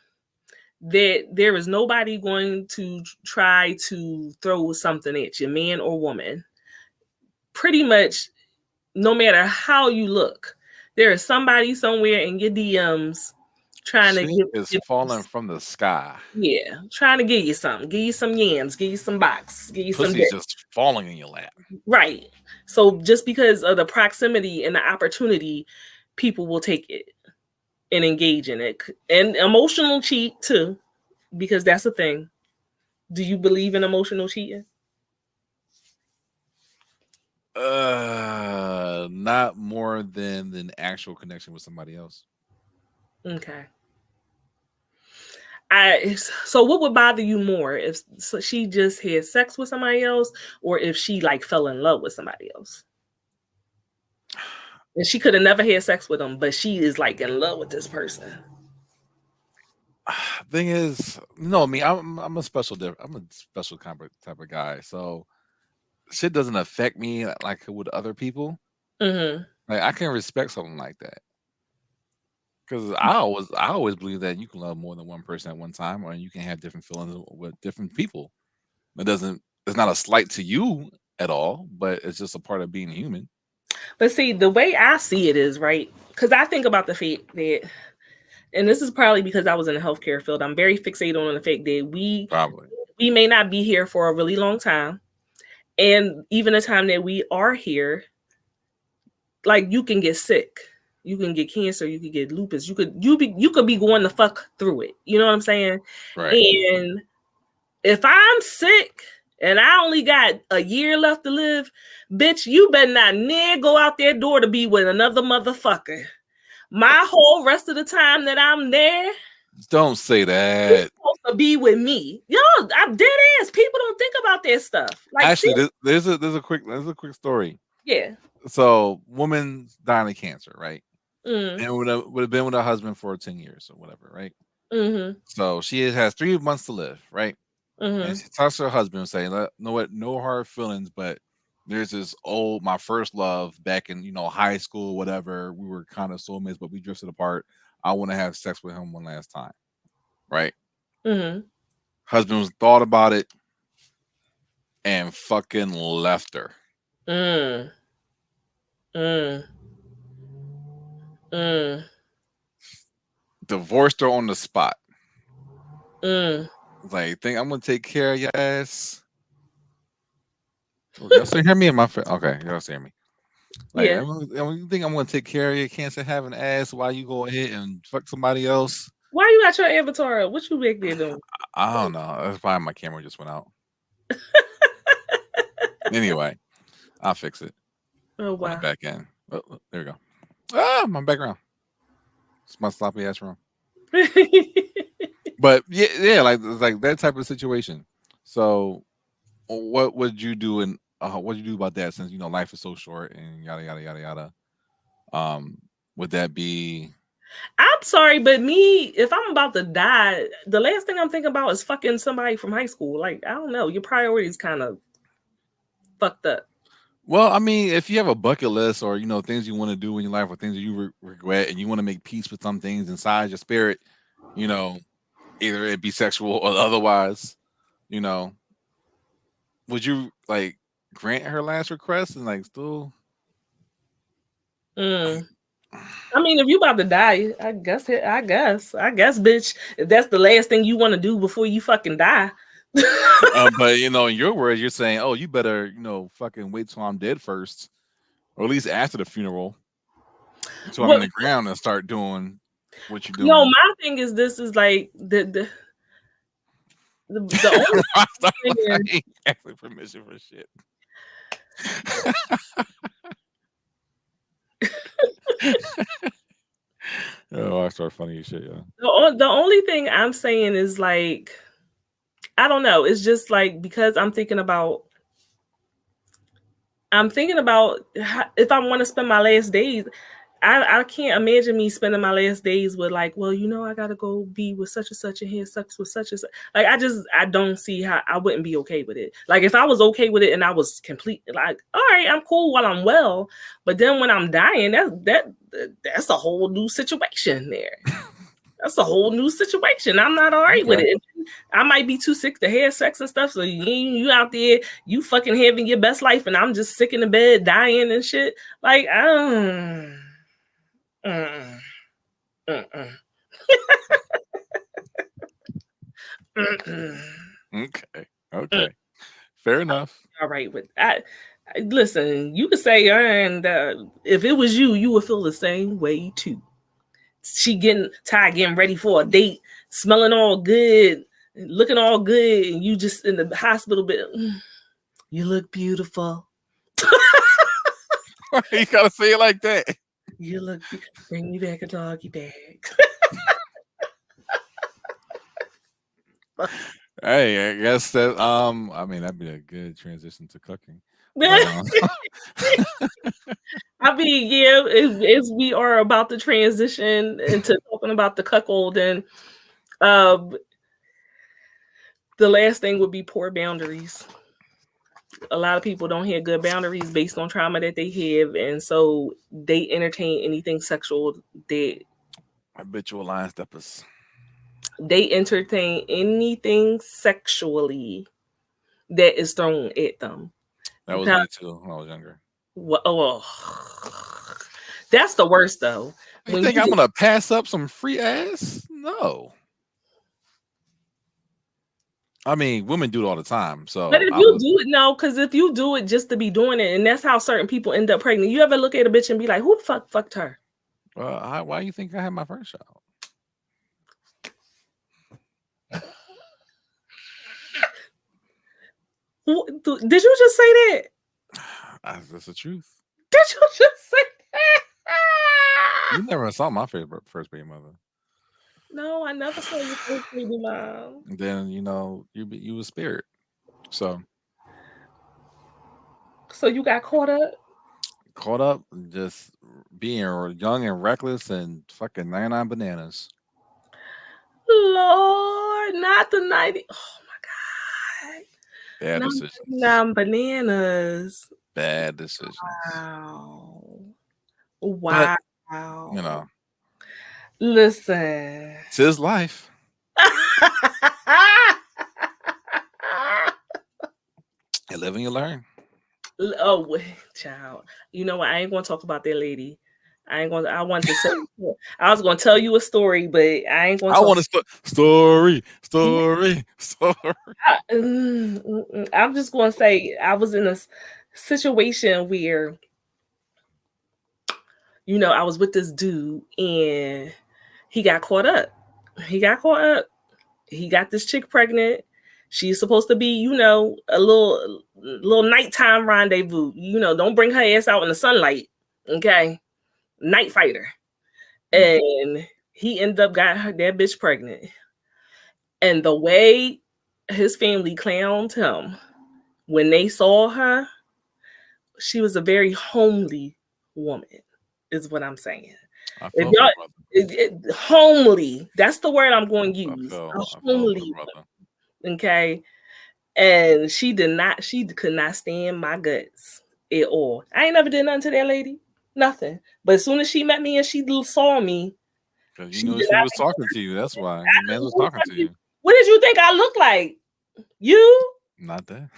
that there is nobody going to try to throw something at you, man or woman. Pretty much, no matter how you look, there is somebody somewhere in your DMs trying to Shit is falling from the sky. trying to give you something, give you some yams, give you some box, give you some Pussy's dick. just falling in your lap. Right. So just because of the proximity and the opportunity, people will take it and engage in it. And emotional cheat too, because that's the thing. Do you believe in emotional cheating? Not more than an actual connection with somebody else. Okay. So what would bother you more if she just had sex with somebody else, or if she like fell in love with somebody else? And she could have never had sex with him, but she is like in love with this person. Thing is, no, I mean, I'm a special type of guy. So shit doesn't affect me like it would other people. Mm-hmm. Like I can respect something like that because I always believe that you can love more than one person at one time, or you can have different feelings with different people. It's not a slight to you at all, but it's just a part of being human. But see, the way I see it is, right, because I think about the fact that, and this is probably because I was in the healthcare field, I'm very fixated on the fact that we Probably. may not be here for a really long time. And even the time that we are here, like you can get sick. You can get cancer, you could get lupus, you could be going the fuck through it. You know what I'm saying? Right. And if I'm sick and I only got a year left to live, bitch, you better not near go out that door to be with another motherfucker. My whole rest of the time that I'm there, Don't say you're that. supposed to be with me. Yo, I'm dead ass. People don't think about that stuff. Like, Actually, there's a quick story. yeah. So, woman dying of cancer, right? Mm. And would have been with her husband for 10 years or whatever, right? Mm-hmm. So she has 3 months to live, right? Mm-hmm. And she talks to her husband saying, "Know what? No hard feelings, but there's this my first love back in high school, whatever. We were kind of soulmates, but we drifted apart. I want to have sex with him one last time, right?" Mm-hmm. Husband thought about it and fucking left her. Mm. Mm. Mm. Divorced her on the spot. Mm. Like, think I'm gonna take care of your ass. Oh, y'all still hear me? Okay, y'all still hear me. Like, Yeah. you think I'm gonna take care of your cancer having ass while you go ahead and fuck somebody else? Why you got your avatar up? What you back there doing? I don't know. That's probably my camera just went out. Anyway, I'll fix it. Oh On the wow. back end. Oh, there we go. Ah, my background. It's my sloppy ass room. But yeah, like that type of situation. So, what would you do and what you do about that? Since life is so short and yada yada yada yada. Would that be? I'm sorry, but me, if I'm about to die, the last thing I'm thinking about is fucking somebody from high school. Like, I don't know. Your priorities kind of fucked up. Well, I mean, if you have a bucket list or things you want to do in your life or things that you regret and you want to make peace with some things inside your spirit, you know, either it be sexual or otherwise, you know, would you like grant her last request and like still? Mm. I mean, if you about to die, I guess, bitch, if that's the last thing you want to do before you fucking die. But in your words, you're saying, oh, you better fucking wait till I'm dead first, or at least after the funeral, until I'm in the ground and start doing what you're doing. No, my thing is this is like the only I ain't asking permission for shit. Oh, I start funny as shit, yeah. The only thing I'm saying is like I don't know. It's just like, because I'm thinking about if I want to spend my last days. I can't imagine me spending my last days with like, well, I gotta go be with such and such and have sex with such and such. Like, I don't see how I wouldn't be okay with it. Like, if I was okay with it and I was complete, like, all right, I'm cool while I'm well, but then when I'm dying, that's a whole new situation there. That's a whole new situation. I'm not all right with it. I might be too sick to have sex and stuff. So you out there, you fucking having your best life, and I'm just sick in the bed, dying and shit. Like, Okay. Fair enough. All right, but listen, you could say, and if it was you would feel the same way too. She getting ready for a date, smelling all good, looking all good, and you just in the hospital bed. You look beautiful. You gotta say it like that. You look. Bring me back a doggy bag. Hey, I guess that I mean, that'd be a good transition to cooking. I mean, yeah, as we are about to transition into talking about the cuckolding, the last thing would be poor boundaries. A lot of people don't have good boundaries based on trauma that they have, and so they entertain anything sexual. Habitual line steppers. They entertain anything sexually that is thrown at them. That was me too when I was younger. That's the worst though. You think I'm gonna pass up some free ass? No. I mean, women do it all the time. So, but if you do it, no, because if you do it just to be doing it, and that's how certain people end up pregnant. You ever look at a bitch and be like, "Who the fuck fucked her?" Why do you think I had my first child? Did you just say that? That's the truth. Did you just say that? You never saw my first baby mother. No, I never saw your first baby mom. Then you a spirit. So you got caught up? Caught up, just being young and reckless and fucking 99 bananas. Lord, not the 90. Oh my God. Bad decisions. 99 bananas. Bad decisions. Wow. But, listen. It's his life. You live and you learn. Oh, child. You know what? I ain't gonna talk about that lady. I want to say. I was gonna tell you a story, but I ain't gonna. I want to story. I'm just gonna say I was in a situation where, I was with this dude and he got caught up. He got this chick pregnant. She's supposed to be, a little nighttime rendezvous. Don't bring her ass out in the sunlight. Okay. Night fighter. And he ended up got that bitch pregnant. And the way his family clowned him when they saw her, she was a very homely woman, is what I'm saying. Homely, that's the word I'm going to use. Homely, okay. And she could not stand my guts at all. I ain't never did nothing to that lady, nothing. But as soon as she met me and she saw me, because she was talking to you. That's why the man was talking to you. What did you think I looked like? You? Not that.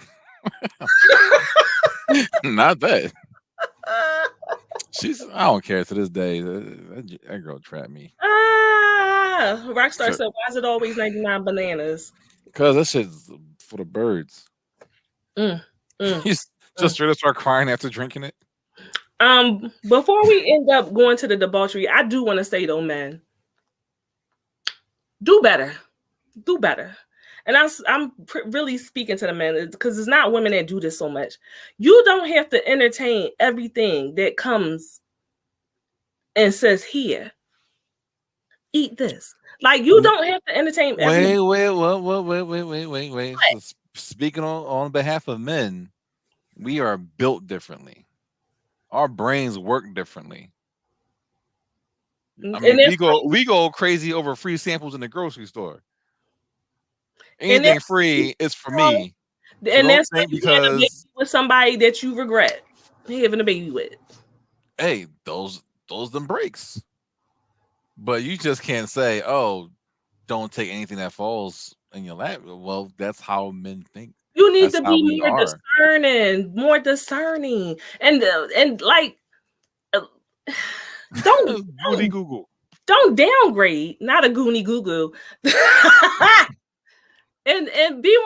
Not that. I don't care to this day. That girl trapped me. Rockstar said, why is it always 99 bananas? Because that shit's for the birds. He's just straight up start crying after drinking it. Before we end up going to the debauchery, I do want to say though, man, do better. And I'm really speaking to the men, because it's not women that do this so much. You don't have to entertain everything that comes and says, here, eat this. Like you don't have to entertain every. Wait. So speaking on behalf of men, we are built differently. Our brains work differently. I And mean, that's we go crazy over free samples in the grocery store. and Anything free is for me. So and don't that's when think you had a baby because with somebody that you regret having a baby with. hey, those them breaks. But you just can't say, oh, don't take anything that falls in your lap. Well, that's how men think. You need That's to how be we are. more discerning, and like uh, don't Goody Google. don't downgrade. Not a goony goo goo. And be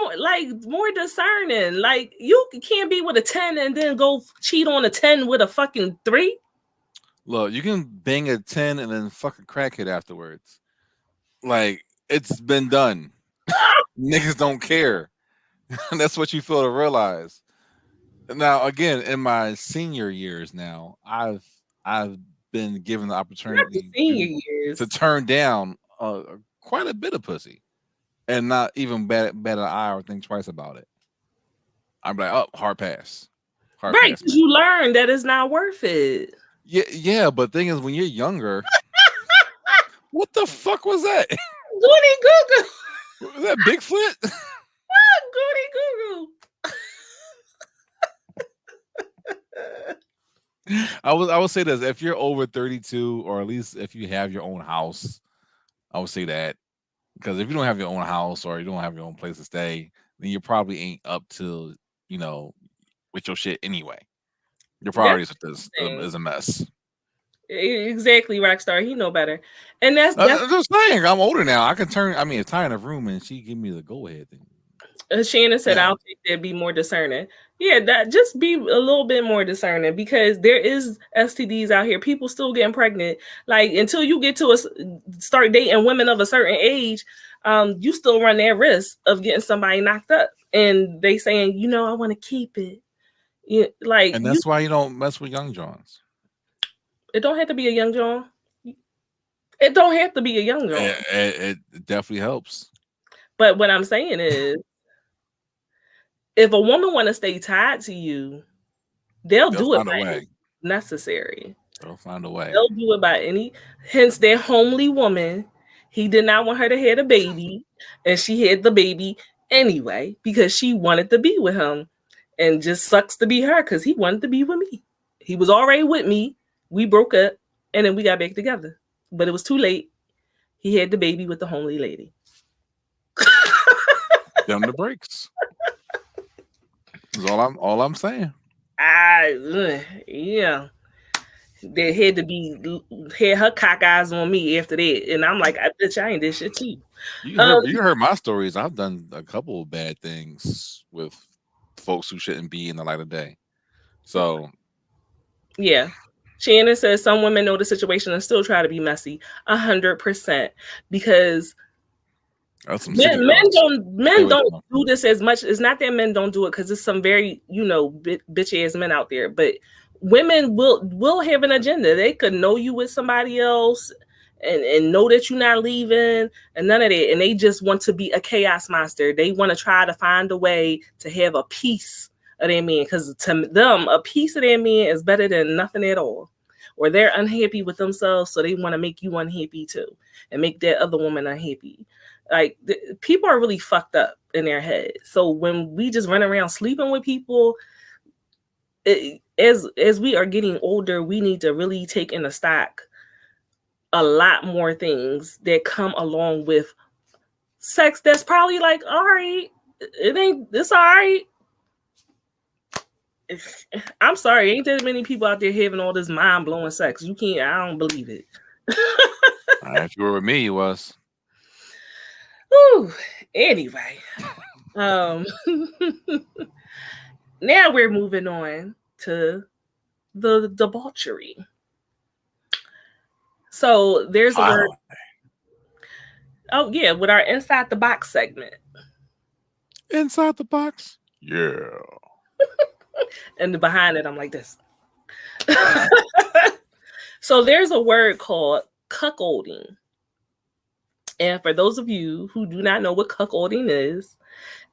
more discerning. Like you can't be with a 10 and then go cheat on a 10 with a fucking 3. Look, you can bang a 10 and then fuck a crackhead afterwards. Like, it's been done. Niggas don't care. That's what you feel to realize. Now, again, in my senior years now, I've been given the Not the opportunity senior to years. turn down quite a bit of pussy and not even bat an eye or think twice about it. I'm like, oh, hard pass. Hard Right, pass, because man. you learn that it's not worth it. Yeah, but thing is when you're younger, what the fuck was that? Goody goo goo. Was that Bigfoot? Goody goo goo. I would say this: if you're over 32, or at least if you have your own house, I would say that, because if you don't have your own house or you don't have your own place to stay, then you probably ain't up to with your shit anyway. Your priorities with this is a mess. Exactly, Rockstar. He know better, and that's I'm just saying, I'm older now. I can turn. I mean, if Ty in a room and she give me the go ahead, then Shannon said, yeah. "I'll take that. Be more discerning." Yeah, that just be a little bit more discerning, because there is STDs out here. People still getting pregnant. Like until you get to start dating women of a certain age, you still run that risk of getting somebody knocked up. And they saying, I want to keep it. Yeah, like And that's why you don't mess with young Johns. It don't have to be a young John. It don't have to be a young John. It definitely helps. But what I'm saying is, if a woman want to stay tied to you, they'll do it by any necessary. They'll find a way. They'll do it by any. Hence, their homely woman. He did not want her to have a baby, and she had the baby anyway because she wanted to be with him. And just sucks to be her because he wanted to be with me. He was already with me. We broke up, and then we got back together. But it was too late. He had the baby with the homely lady. Them the breaks. That's all I'm saying. Yeah. They had her cock eyes on me after that. And I'm like, bitch, I ain't did shit too. You heard my stories. I've done a couple of bad things with folks who shouldn't be in the light of day. So yeah. Shannon says some women know the situation and still try to be messy. 100%. Because men don't do this as much. It's not that men don't do it, because there's some very, bitch ass men out there. But women will have an agenda. They could know you with somebody else and know that you're not leaving and none of that. And they just want to be a chaos monster. They want to try to find a way to have a piece of their man, because to them, a piece of their man is better than nothing at all. Or they're unhappy with themselves, so they want to make you unhappy too and make that other woman unhappy. Like people are really fucked up in their head. So when we just run around sleeping with people, as we are getting older, we need to really take into stock a lot more things that come along with sex. That's probably like, all right, it's all right. I'm sorry, ain't that many people out there having all this mind blowing sex? I don't believe it. If you were with me, you was. Ooh, anyway. Now we're moving on to the debauchery. So there's a word. Oh yeah, with our Inside the Box segment. Inside the box? Yeah. And behind it, I'm like this. So there's a word called cuckolding. And for those of you who do not know what cuckolding is,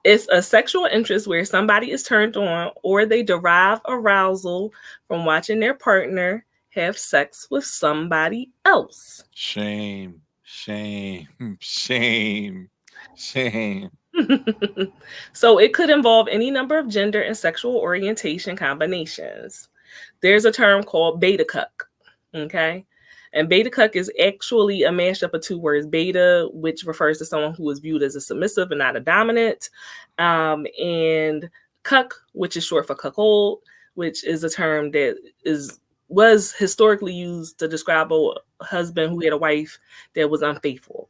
it's a sexual interest where somebody is turned on or they derive arousal from watching their partner have sex with somebody else. Shame, shame, shame, shame. So it could involve any number of gender and sexual orientation combinations. There's a term called beta cuck. Okay. And beta cuck is actually a mashup of two words: beta, which refers to someone who is viewed as a submissive and not a dominant, and cuck, which is short for cuckold, which is a term that was historically used to describe a husband who had a wife that was unfaithful.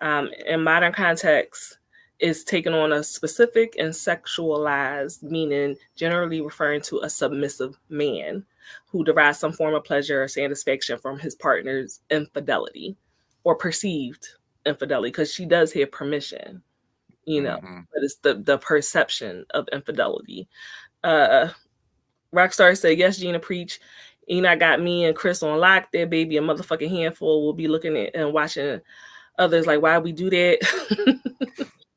In modern context, is taken on a specific and sexualized meaning, generally referring to a submissive man who derives some form of pleasure or satisfaction from his partner's infidelity or perceived infidelity, because she does have permission, but it's the perception of infidelity. Rockstar said, yes, Gina, preach. Enoch got me and Chris on lock. That baby a motherfucking handful. We'll be looking at and watching others like, why we do that?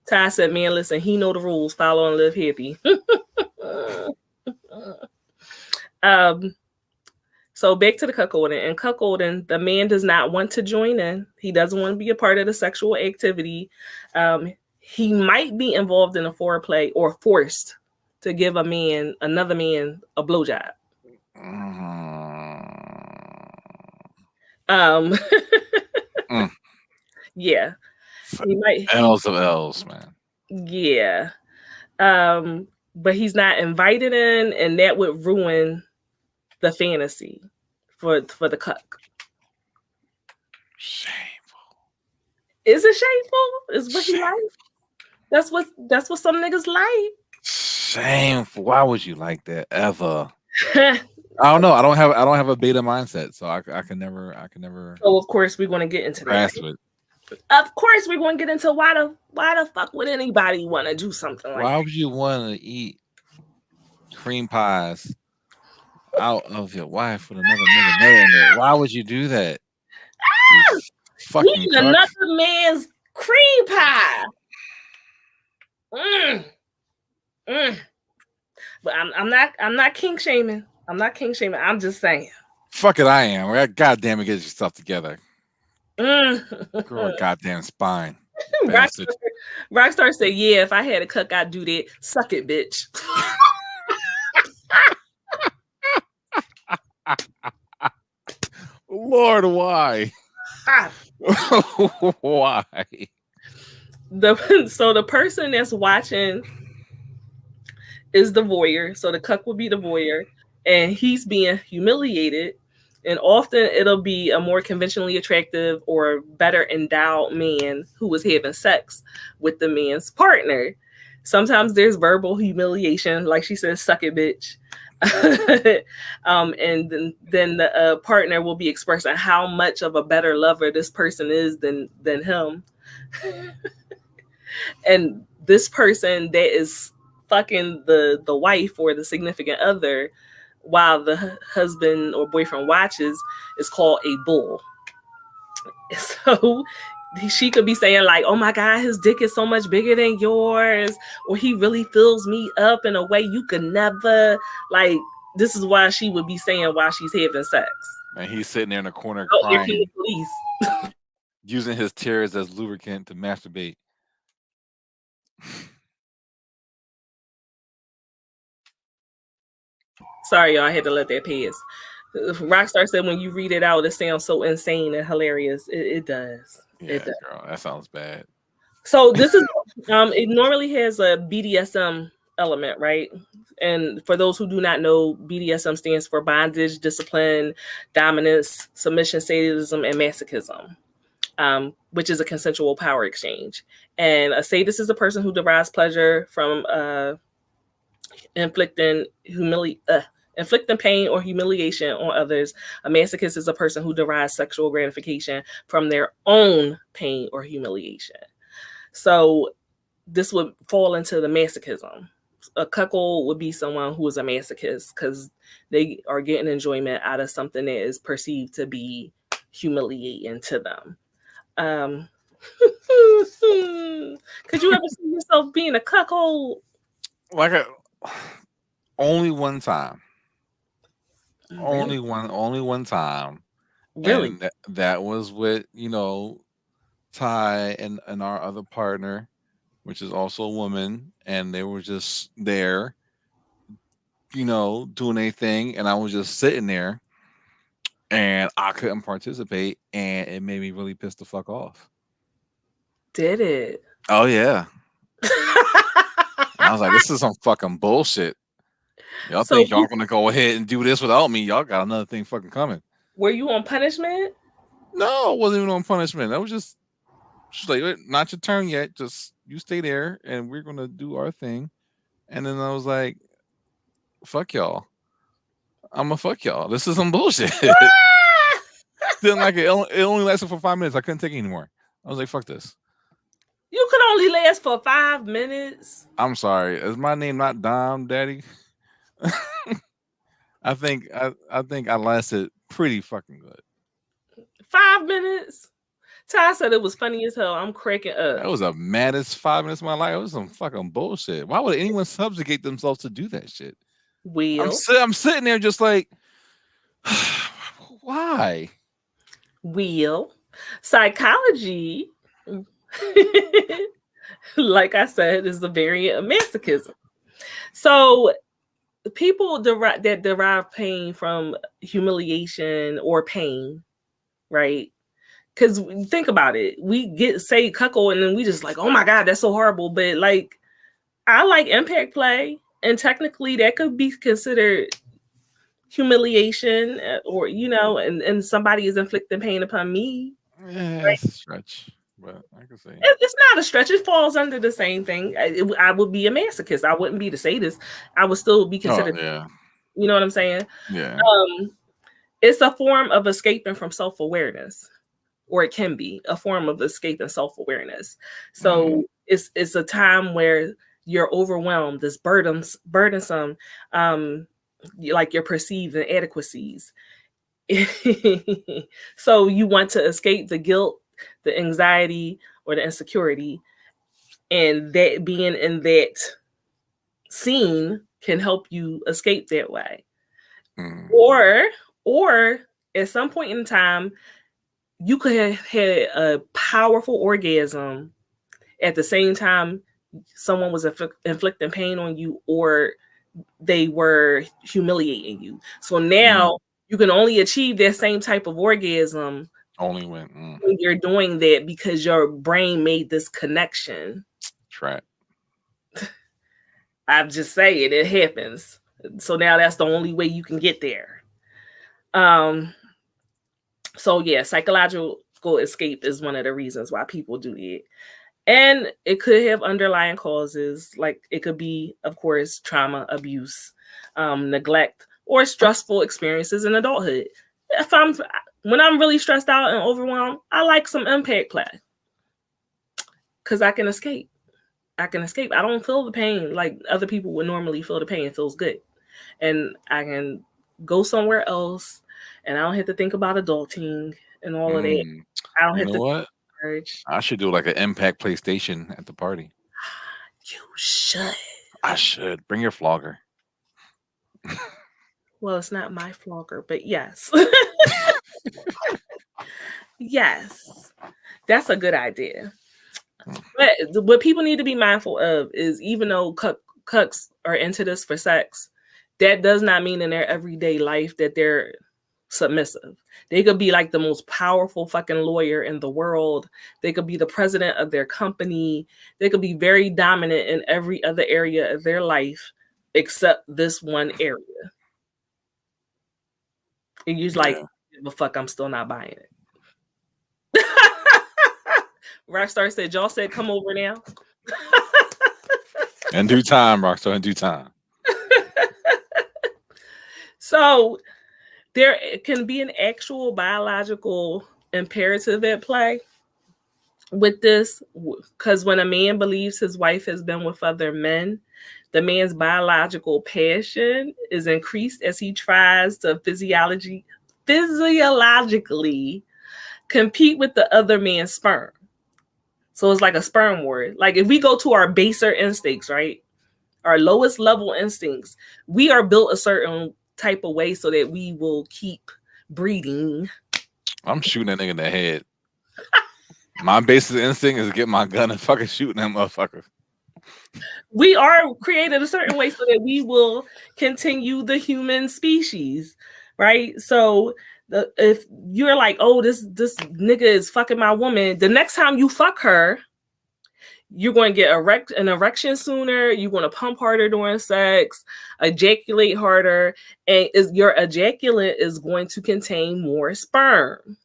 Ty said, man, listen, he know the rules. Follow and live happy. So back to the cuckolding. In cuckolding, the man does not want to join in. He doesn't want to be a part of the sexual activity. He might be involved in a foreplay or forced to give another man a blowjob. Yeah. He might L's of L's, man. Yeah. But he's not invited in, and that would ruin the fantasy for the cuck. Shameful. Is it shameful? Is what he like? That's what some niggas like. Shameful. Why would you like that ever? I don't know. I don't have a beta mindset, so I can never. So of course we're going to get into that. Of course we're going to get into why the fuck would anybody want to do something like that? Why would you want to eat cream pies out of your wife with another nigga nut in there? Why would you do that? Fucking another man's cream pie. But I'm not kink shaming. I'm just saying. Fuck it, I am. God damn it, get yourself together. Grow a goddamn spine. Rockstar said, yeah, if I had a cuck, I'd do that. Suck it, bitch. Lord, why? Why? So the person that's watching is the voyeur. So the cuck will be the voyeur, and he's being humiliated. And often it'll be a more conventionally attractive or better endowed man who was having sex with the man's partner. Sometimes there's verbal humiliation, like she says, suck it, bitch. And then the partner will be expressing how much of a better lover this person is than him. And this person that is fucking the wife or the significant other while the husband or boyfriend watches is called a bull. So she could be saying like, oh my God, his dick is so much bigger than yours, or he really fills me up in a way you could never. Like, this is why she would be saying while she's having sex. And he's sitting there in the corner crying, the police. Using his tears as lubricant to masturbate. Sorry, y'all, I had to let that pass. Rockstar said when you read it out, it sounds so insane and hilarious. It does. Yeah, it does. Girl, that sounds bad. So this is it normally has a BDSM element, right? And for those who do not know, BDSM stands for bondage, discipline, dominance, submission, sadism, and masochism, which is a consensual power exchange. And a sadist is a person who derives pleasure from inflicting pain or humiliation on others. A masochist is a person who derives sexual gratification from their own pain or humiliation. So this would fall into the masochism. A cuckold would be someone who is a masochist because they are getting enjoyment out of something that is perceived to be humiliating to them. Could you ever see yourself being a cuckold? Like only one time. Really? Only one time. Really? And that was with, Ty and our other partner, which is also a woman, and they were just there, doing a thing, and I was just sitting there, and I couldn't participate, and it made me really pissed the fuck off. Did it? Oh yeah. I was like, this is some fucking bullshit. Y'all So think y'all gonna go ahead and do this without me? Y'all got another thing fucking coming. were you on punishment? No, it wasn't even on punishment. That was just she's like, "Wait, not your turn yet. Just you stay there, and we're gonna do our thing." And then I was like, "Fuck y'all. I'm gonna fuck y'all. This is some bullshit." Didn't like it. It only lasted for 5 minutes. I couldn't take it anymore. I was like, "Fuck this." You could only last for 5 minutes. I'm sorry. Is my name not Dom, Daddy? I think I lasted pretty fucking good. 5 minutes. Ty said it was funny as hell. I'm cracking up. That was the maddest 5 minutes of my life. It was some fucking bullshit. Why would anyone subjugate themselves to do that shit? I'm sitting there just like, why? Psychology, like I said, is a variant of masochism. So people derive pain from humiliation or pain, right? Because think about it, we say cuckold and then we just like, oh my God, that's so horrible. But like, I like impact play, and technically that could be considered humiliation, or and somebody is inflicting pain upon me. Yeah, right? It's a stretch, but I can say it's not a stretch. It falls under the same thing. I would be a masochist. I wouldn't be the sadist. I would still be considered. Yeah. You know what I'm saying? Yeah. It's a form of escaping from self-awareness, or it can be a form of escaping self-awareness. So it's a time where you're overwhelmed. It's burdensome. Like your perceived inadequacies. So you want to escape the guilt, the anxiety, or the insecurity, and that being in that scene can help you escape that way. Or at some point in time, you could have had a powerful orgasm at the same time someone was inflicting pain on you, or they were humiliating you. So now you can only achieve that same type of orgasm only when you're doing that, because your brain made this connection. Right. I'm just saying it happens. So now that's the only way you can get there. So yeah, psychological escape is one of the reasons why people do it. And it could have underlying causes, like it could be, of course, trauma, abuse, neglect, or stressful experiences in adulthood. When I'm really stressed out and overwhelmed, I like some impact play, because I can escape. I don't feel the pain like other people would normally feel the pain. It feels good. And I can go somewhere else, and I don't have to think about adulting and all of that. I don't have to. What? I should do like an impact PlayStation at the party. You should. I should. Bring your flogger. Well, it's not my flogger, but yes. Yes. That's a good idea. But what people need to be mindful of is, even though cucks are into this for sex, that does not mean in their everyday life that they're submissive. They could be like the most powerful fucking lawyer in the world. They could be the president of their company. They could be very dominant in every other area of their life except this one area. And you're like, but fuck, I'm still not buying it. Rockstar said, y'all said come over now. In due time, Rockstar, in due time. So there can be an actual biological imperative at play with this, because when a man believes his wife has been with other men, the man's biological passion is increased as he tries to physiologically compete with the other man's sperm. So it's like a sperm war. Like if we go to our baser instincts, right? Our lowest level instincts, we are built a certain type of way so that we will keep breeding. I'm shooting that nigga in the head. My basic instinct is to get my gun and fucking shooting that motherfucker. We are created a certain way so that we will continue the human species, right? So if you're like, oh, this nigga is fucking my woman, the next time you fuck her, you're going to get an erection sooner. You're going to pump harder during sex, ejaculate harder, and your ejaculate is going to contain more sperm.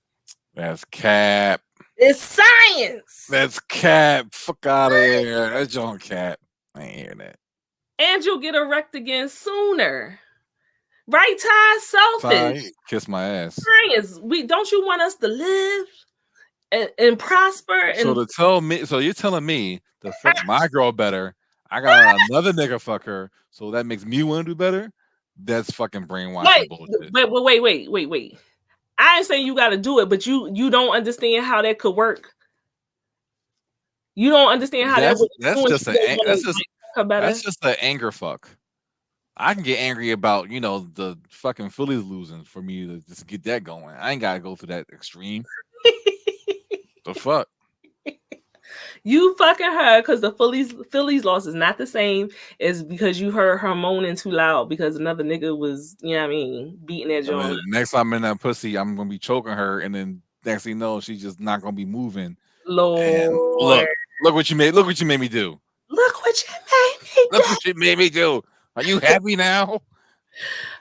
That's cap. It's science. That's cap. Fuck out of here. That's John cap. I ain't hearing that. And you'll get erect again sooner. Right, Ty? Selfish. Ty, kiss my ass. Science. Don't you want us to live and prosper? So to tell me, so you're telling me to fuck my girl better, I got another nigga fuck her, so that makes me want to do better? That's fucking brainwashing bullshit. But wait. I ain't saying you got to do it, but you don't understand how that could work. You don't understand how that's just an anger fuck. I can get angry about, the fucking Phillies losing for me to just get that going. I ain't gotta go through that extreme. The fuck? You fucking her because the Phillies loss is not the same as because you heard her moaning too loud because another nigga was, beating that joint. Next time I'm in that pussy, I'm gonna be choking her, and then next thing you know, she's just not gonna be moving. Lord, and look what you made. Look what you made me do. Look what you made me do. Look what you made me do. Are you happy now?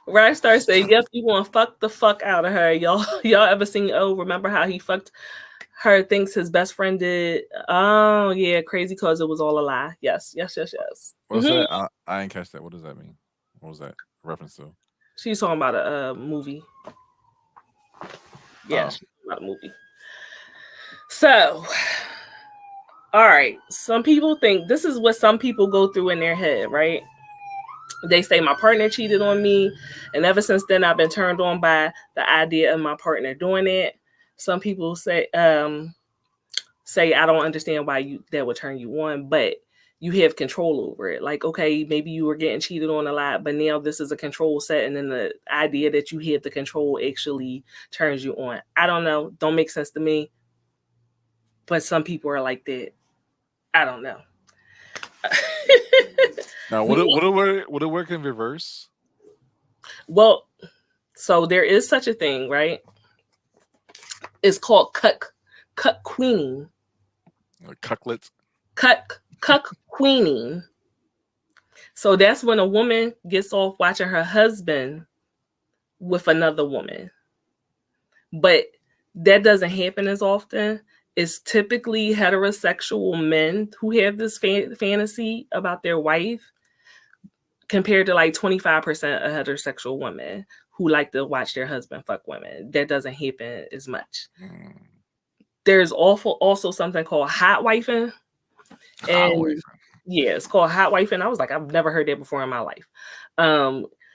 Rockstar said, "Yep, you want to fuck the fuck out of her, y'all. Y'all ever seen? Oh, remember how he fucked her? Thinks his best friend did. Oh yeah, crazy cause it was all a lie. Yes. What's that? I didn't catch that. What does that mean? What was that reference to? She's talking about a movie. Yeah, she's talking about a movie. So, all right. Some people think this is what some people go through in their head, right? They say my partner cheated on me, and ever since then I've been turned on by the idea of my partner doing it. Some people say I don't understand why that would turn you on, but you have control over it. Like, okay, maybe you were getting cheated on a lot, but now this is a control set, and then the idea that you have the control actually turns you on. I don't know. Don't make sense to me. But some people are like that. I don't know. Now, would it work in reverse? Well, so there is such a thing, right? It's called cuck queening. Cucklets? Cuck queening. So that's when a woman gets off watching her husband with another woman. But that doesn't happen as often. It's typically heterosexual men who have this fantasy about their wife compared to like 25% of heterosexual women who like to watch their husband fuck women. That doesn't happen as much. There's also something called hot wifing. Yeah, it's called hot wifing. I was like, I've never heard that before in my life.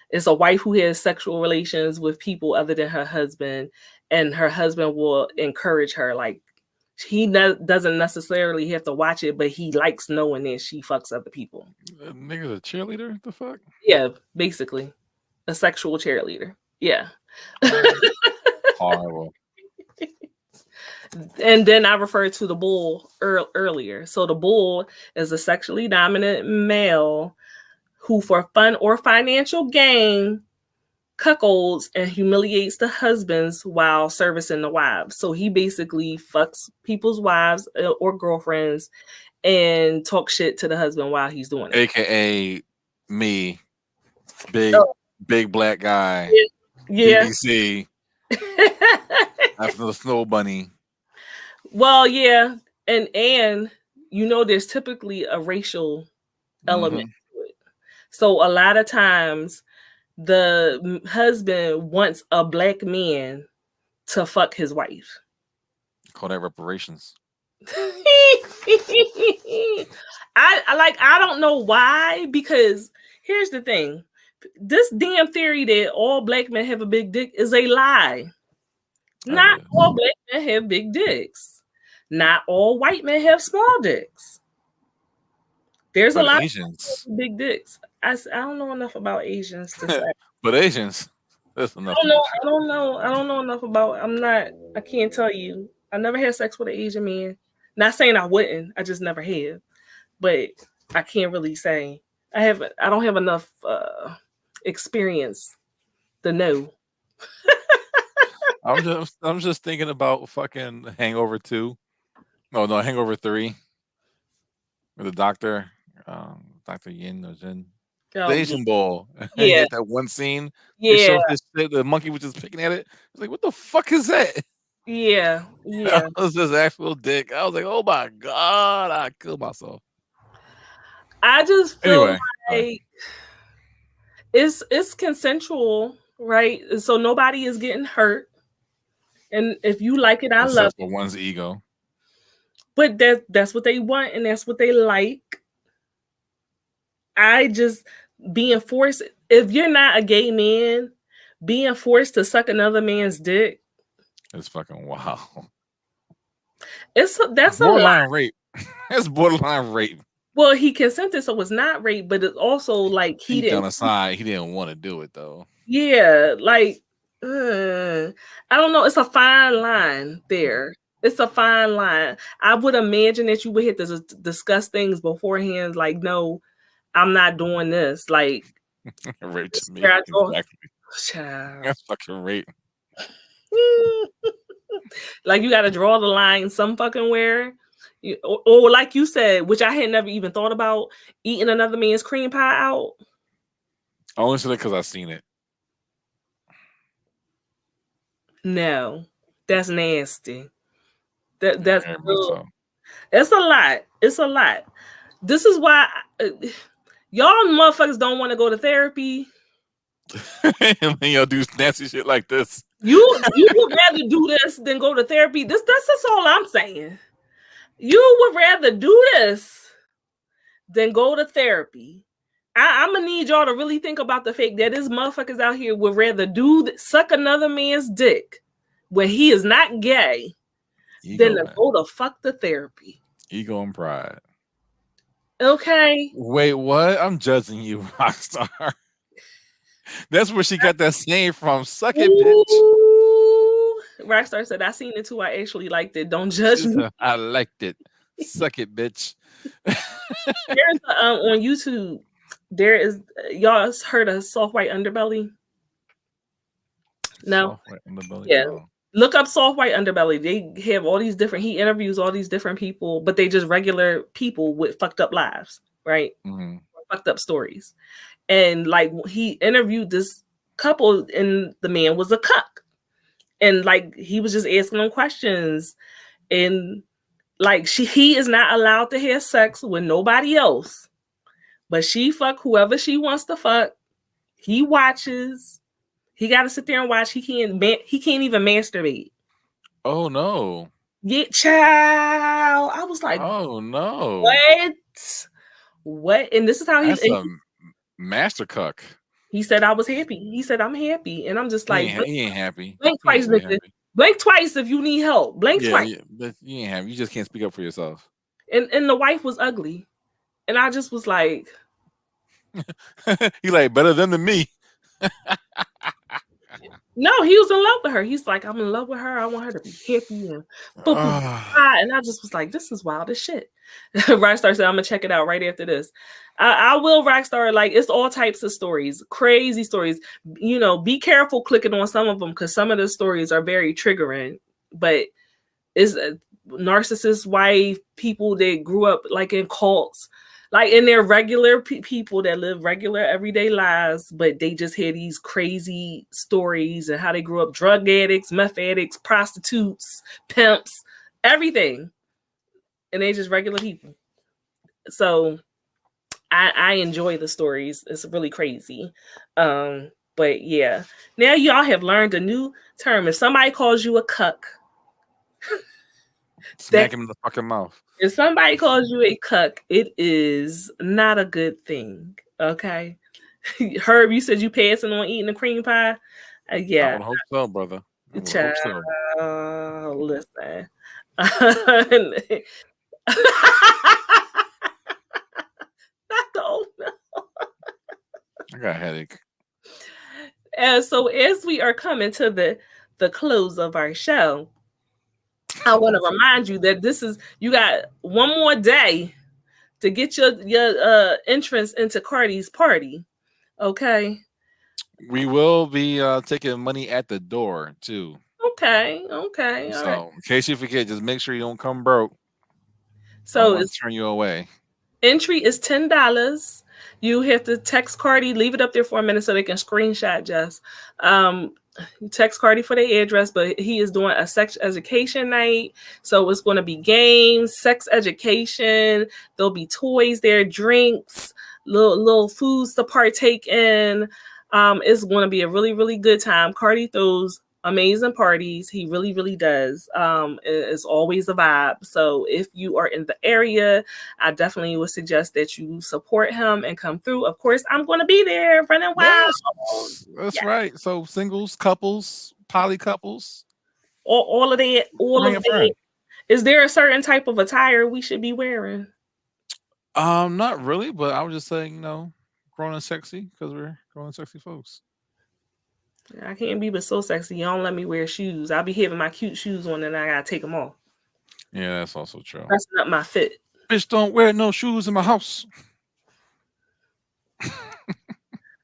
It's a wife who has sexual relations with people other than her husband, and her husband will encourage her. Like, he doesn't necessarily have to watch it, but he likes knowing that she fucks other people. Nigga's a cheerleader? The fuck? Yeah, basically. A sexual cheerleader. Yeah. Horrible. And then I referred to the bull earlier. So the bull is a sexually dominant male who, for fun or financial gain, cuckolds and humiliates the husbands while servicing the wives. So he basically fucks people's wives or girlfriends and talks shit to the husband while he's doing it. AKA me, big black guy. Yeah. BBC. After the snow bunny. Well, yeah. And there's typically a racial element to it. So a lot of times the husband wants a black man to fuck his wife. Call that reparations. I don't know why, because here's the thing. This damn theory that all black men have a big dick is a lie. Not all black men have big dicks. not all white men have small dicks. There's a lot Asians. of big dicks. I don't know enough about Asians to say. But Asians, that's enough. I don't know enough about. I can't tell you. I never had sex with an Asian man. Not saying I wouldn't. I just never have. But I can't really say. I don't have enough experience to know. I'm just thinking about fucking Hangover 2. No, Hangover 3. With the doctor, Dr. Yin or Jin. The Asian ball. Yeah. He had that one scene. Yeah. The monkey was just picking at it. I was like, what the fuck is that? Yeah. That was just actual dick. I was like, oh my God, I killed myself. I just feel like it's consensual, right? So nobody is getting hurt. And if you like it, I love it. For one's ego. But that's what they want and that's what they like. I just being forced, if you're not a gay man, being forced to suck another man's dick. It's fucking wow. That's borderline rape. It's borderline rape. Well, he consented, so it's not rape, but it's also like he didn't. On the side, he didn't want to do it though. Yeah, like I don't know. It's a fine line there. It's a fine line. I would imagine that you would have to discuss things beforehand. Like, no, I'm not doing this. Like, rape to me. Exactly. Child. That's fucking rape. Like, you got to draw the line some fucking where. Or like you said, which I had never even thought about, eating another man's cream pie out. I only said it because I seen it. No, that's nasty. That's so. It's a lot. It's a lot. This is why y'all motherfuckers don't want to go to therapy. And then y'all do nasty shit like this. You would rather do this than go to therapy. That's all I'm saying. You would rather do this than go to therapy. I'm gonna need y'all to really think about the fact that this motherfuckers out here would rather suck another man's dick when he is not gay than to go to fuck the therapy. Ego and pride. Okay. Wait, what? I'm judging you, Rockstar. That's where she got that saying from. Suck it, bitch. Rockstar said, I seen it too. I actually liked it. Don't judge me. I liked it. Suck it, bitch. There's on YouTube, there is, y'all heard of soft white underbelly? No. Soft white underbelly? Yeah. No. Look up soft white underbelly. They have all these different, he interviews all these different people, but they just regular people with fucked up lives, right? Mm-hmm. Fucked up stories. And like he interviewed this couple and the man was a cuck. And like he was just asking them questions. And like he is not allowed to have sex with nobody else. But she fuck whoever she wants to fuck. He watches. He got to sit there and watch. He can't even masturbate. Oh no. Yeah, child. I was like, oh no. What? And this is how That's a master cuck. He said I was happy. He said I'm happy. And I'm just like, he ain't happy. Blink twice, nigga. Blink twice if you need help. Blink twice. Yeah, but you ain't happy. You just can't speak up for yourself. And the wife was ugly. And I just was like, he like better than me. No, he was in love with her. He's like, I'm in love with her. I want her to be happy and and I just was like, this is wild as shit. Rockstar said, I'm gonna check it out right after this. I will, Rockstar. Like, it's all types of stories, crazy stories. You know, be careful clicking on some of them because some of the stories are very triggering. But it's narcissist wife, people that grew up like in cults. Like, and they're regular people that live regular everyday lives, but they just had these crazy stories and how they grew up drug addicts, meth addicts, prostitutes, pimps, everything. And they just regular people. So I enjoy the stories. It's really crazy. But yeah, now y'all have learned a new term. If somebody calls you a cuck, smack him in the fucking mouth. If somebody calls you a cuck, it is not a good thing. Okay. Herb, you said you passing on eating a cream pie. Yeah. I would hope so, brother. Child, listen. Not the old. I got a headache. And so as we are coming to the close of our show, I want to remind you that you got one more day to get your entrance into Carty's party. Okay. We will be taking money at the door too. Okay. All So right. in case you forget, just make sure you don't come broke. I So want to turn you away. entry is $10. You have to text Carty, leave it up there for a minute so they can screenshot Jess. You text Carty for their address, but he is doing a sex education night. So it's going to be games, sex education. There'll be toys there, drinks, little foods to partake in. It's going to be a really, really good time. Carty throws amazing parties. He really, really does. It's always a vibe. So if you are in the area, I definitely would suggest that you support him and come through. Of course, I'm going to be there running wild. Yes, that's right. So singles, couples, poly couples, All of that. bring a friend. Is there a certain type of attire we should be wearing? Not really, but I was just saying, grown and sexy because we're grown and sexy folks. I can't be but so sexy. You don't let me wear shoes. I'll be having my cute shoes on and I gotta take them off. Yeah, that's also true. Messing up my fit. Bitch, don't wear no shoes in my house.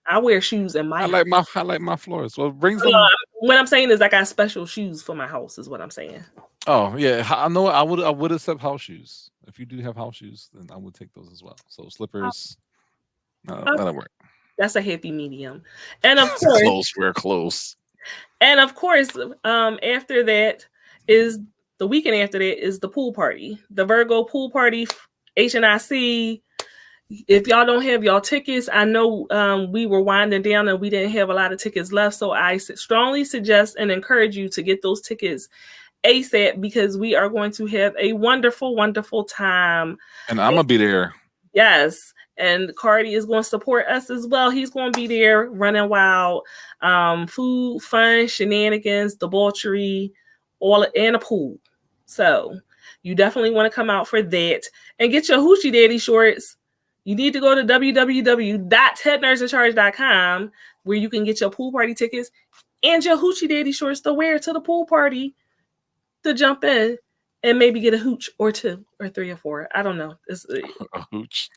I wear shoes in my house. I like my floors. Well, bring some. What I'm saying is I got special shoes for my house, is what I'm saying. Oh yeah, I know. I would accept house shoes. If you do have house shoes, then I would take those as well. So slippers, that'll work. That's a happy medium. And of course, close. We're close. And of course, after that is the weekend after that is the pool party, the Virgo pool party, HNIC. If y'all don't have y'all tickets, I know we were winding down and we didn't have a lot of tickets left. So I strongly suggest and encourage you to get those tickets ASAP because we are going to have a wonderful, wonderful time. And I'm going to be there. Yes. And Carty is going to support us as well. He's going to be there running wild. Food, fun, shenanigans, debauchery, and a pool. So you definitely want to come out for that and get your Hoochie Daddy shorts. You need to go to www.headnerdsincharge.com where you can get your pool party tickets and your Hoochie Daddy shorts to wear to the pool party to jump in and maybe get a hooch or 2 or 3 or 4. I don't know. It's a hooch.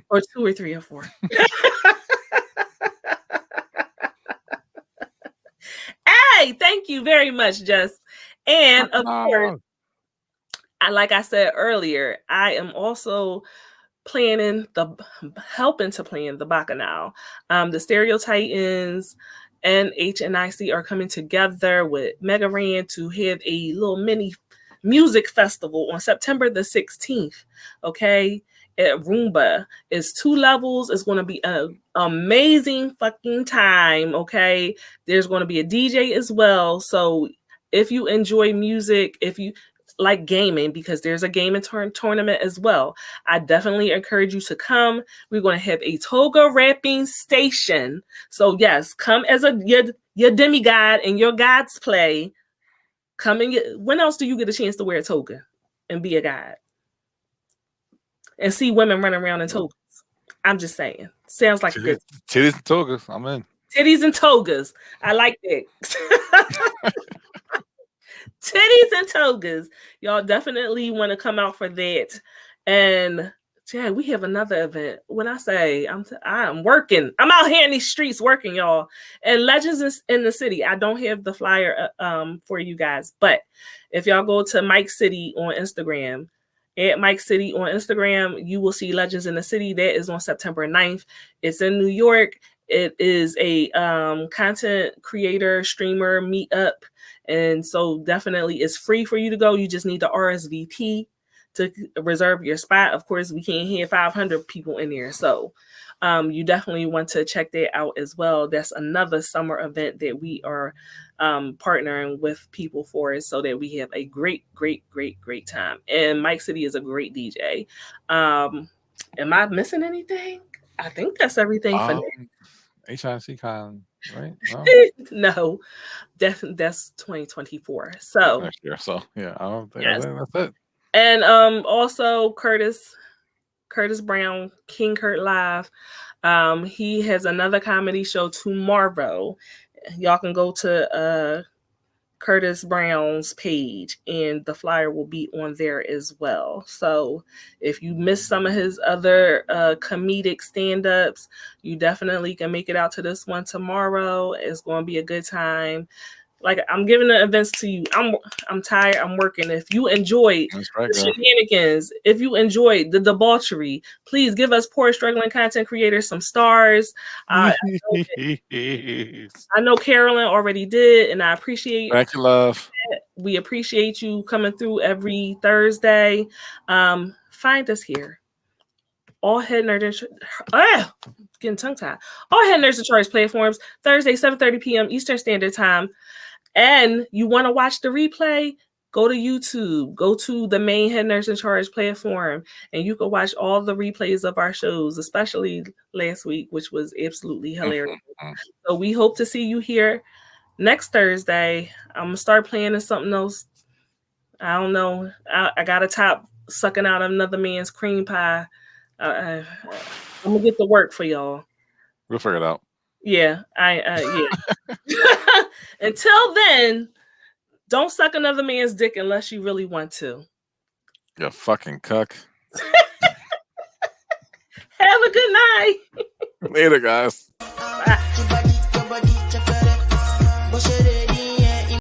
Or 2 or 3 or 4. Hey, thank you very much, Jess. And of course, like I said earlier, I am also helping to plan the Bacchanal. The Stereo Titans and HNIC are coming together with Mega Ran to have a little mini music festival on September the 16th. Okay. At Roomba. It's 2 levels. It's going to be an amazing fucking time. Okay. There's going to be a DJ as well. So if you enjoy music, if you like gaming, because there's a gaming tournament as well, I definitely encourage you to come. We're going to have a toga rapping station. So yes, come as your demigod and your god's play. Come and when else do you get a chance to wear a toga and be a god? And see women running around in togas. I'm just saying. Sounds like titties and togas. I'm in. Titties and togas. I like that. Titties and togas. Y'all definitely want to come out for that. And yeah, we have another event. When I say I'm working, I'm out here in these streets working, y'all. And Legends in the City. I don't have the flyer for you guys, but if y'all go to Mike City on Instagram, at Mike City on Instagram, you will see Legends in the City. That is on September 9th. It's in New York. It is a content creator, streamer meetup. And so definitely it's free for you to go. You just need to RSVP to reserve your spot. Of course, we can't have 500 people in there. So you definitely want to check that out as well. That's another summer event that we are partnering with people for so that we have a great time. And Mike City is a great DJ. Am I missing anything? I think that's everything for now. HIC con. right? No, No, that's 2024. So next year. So yeah, I don't think, yes. I think that's it. And also Curtis Brown, King Kurt Live. He has another comedy show tomorrow. Y'all can go to Curtis Brown's page, and the flyer will be on there as well. So if you missed some of his other comedic stand-ups, you definitely can make it out to this one tomorrow. It's going to be a good time. Like, I'm giving the events to you. I'm tired. I'm working. If you enjoyed That's right, the girl. shenanigans, if you enjoyed the debauchery, please give us poor struggling content creators some stars. I know Carolyn already did, and I appreciate Thank you, love. it. We appreciate you coming through every Thursday. Find us here. All Head Nerds getting tongue tied. All Head Nerds in Charge platforms, Thursday, 7:30 p.m. Eastern Standard Time. And you want to watch the replay? Go to YouTube. Go to the main Head Nerds in Charge platform, and you can watch all the replays of our shows, especially last week, which was absolutely hilarious. So we hope to see you here next Thursday. I'm going to start planning something else. I don't know. I got to top sucking out another man's cream pie. I'm going to get to work for y'all. We'll figure it out. Yeah. Yeah. Until then, don't suck another man's dick unless you really want to. You fucking cuck. Have a good night. Later, guys. Bye. Your body, check it.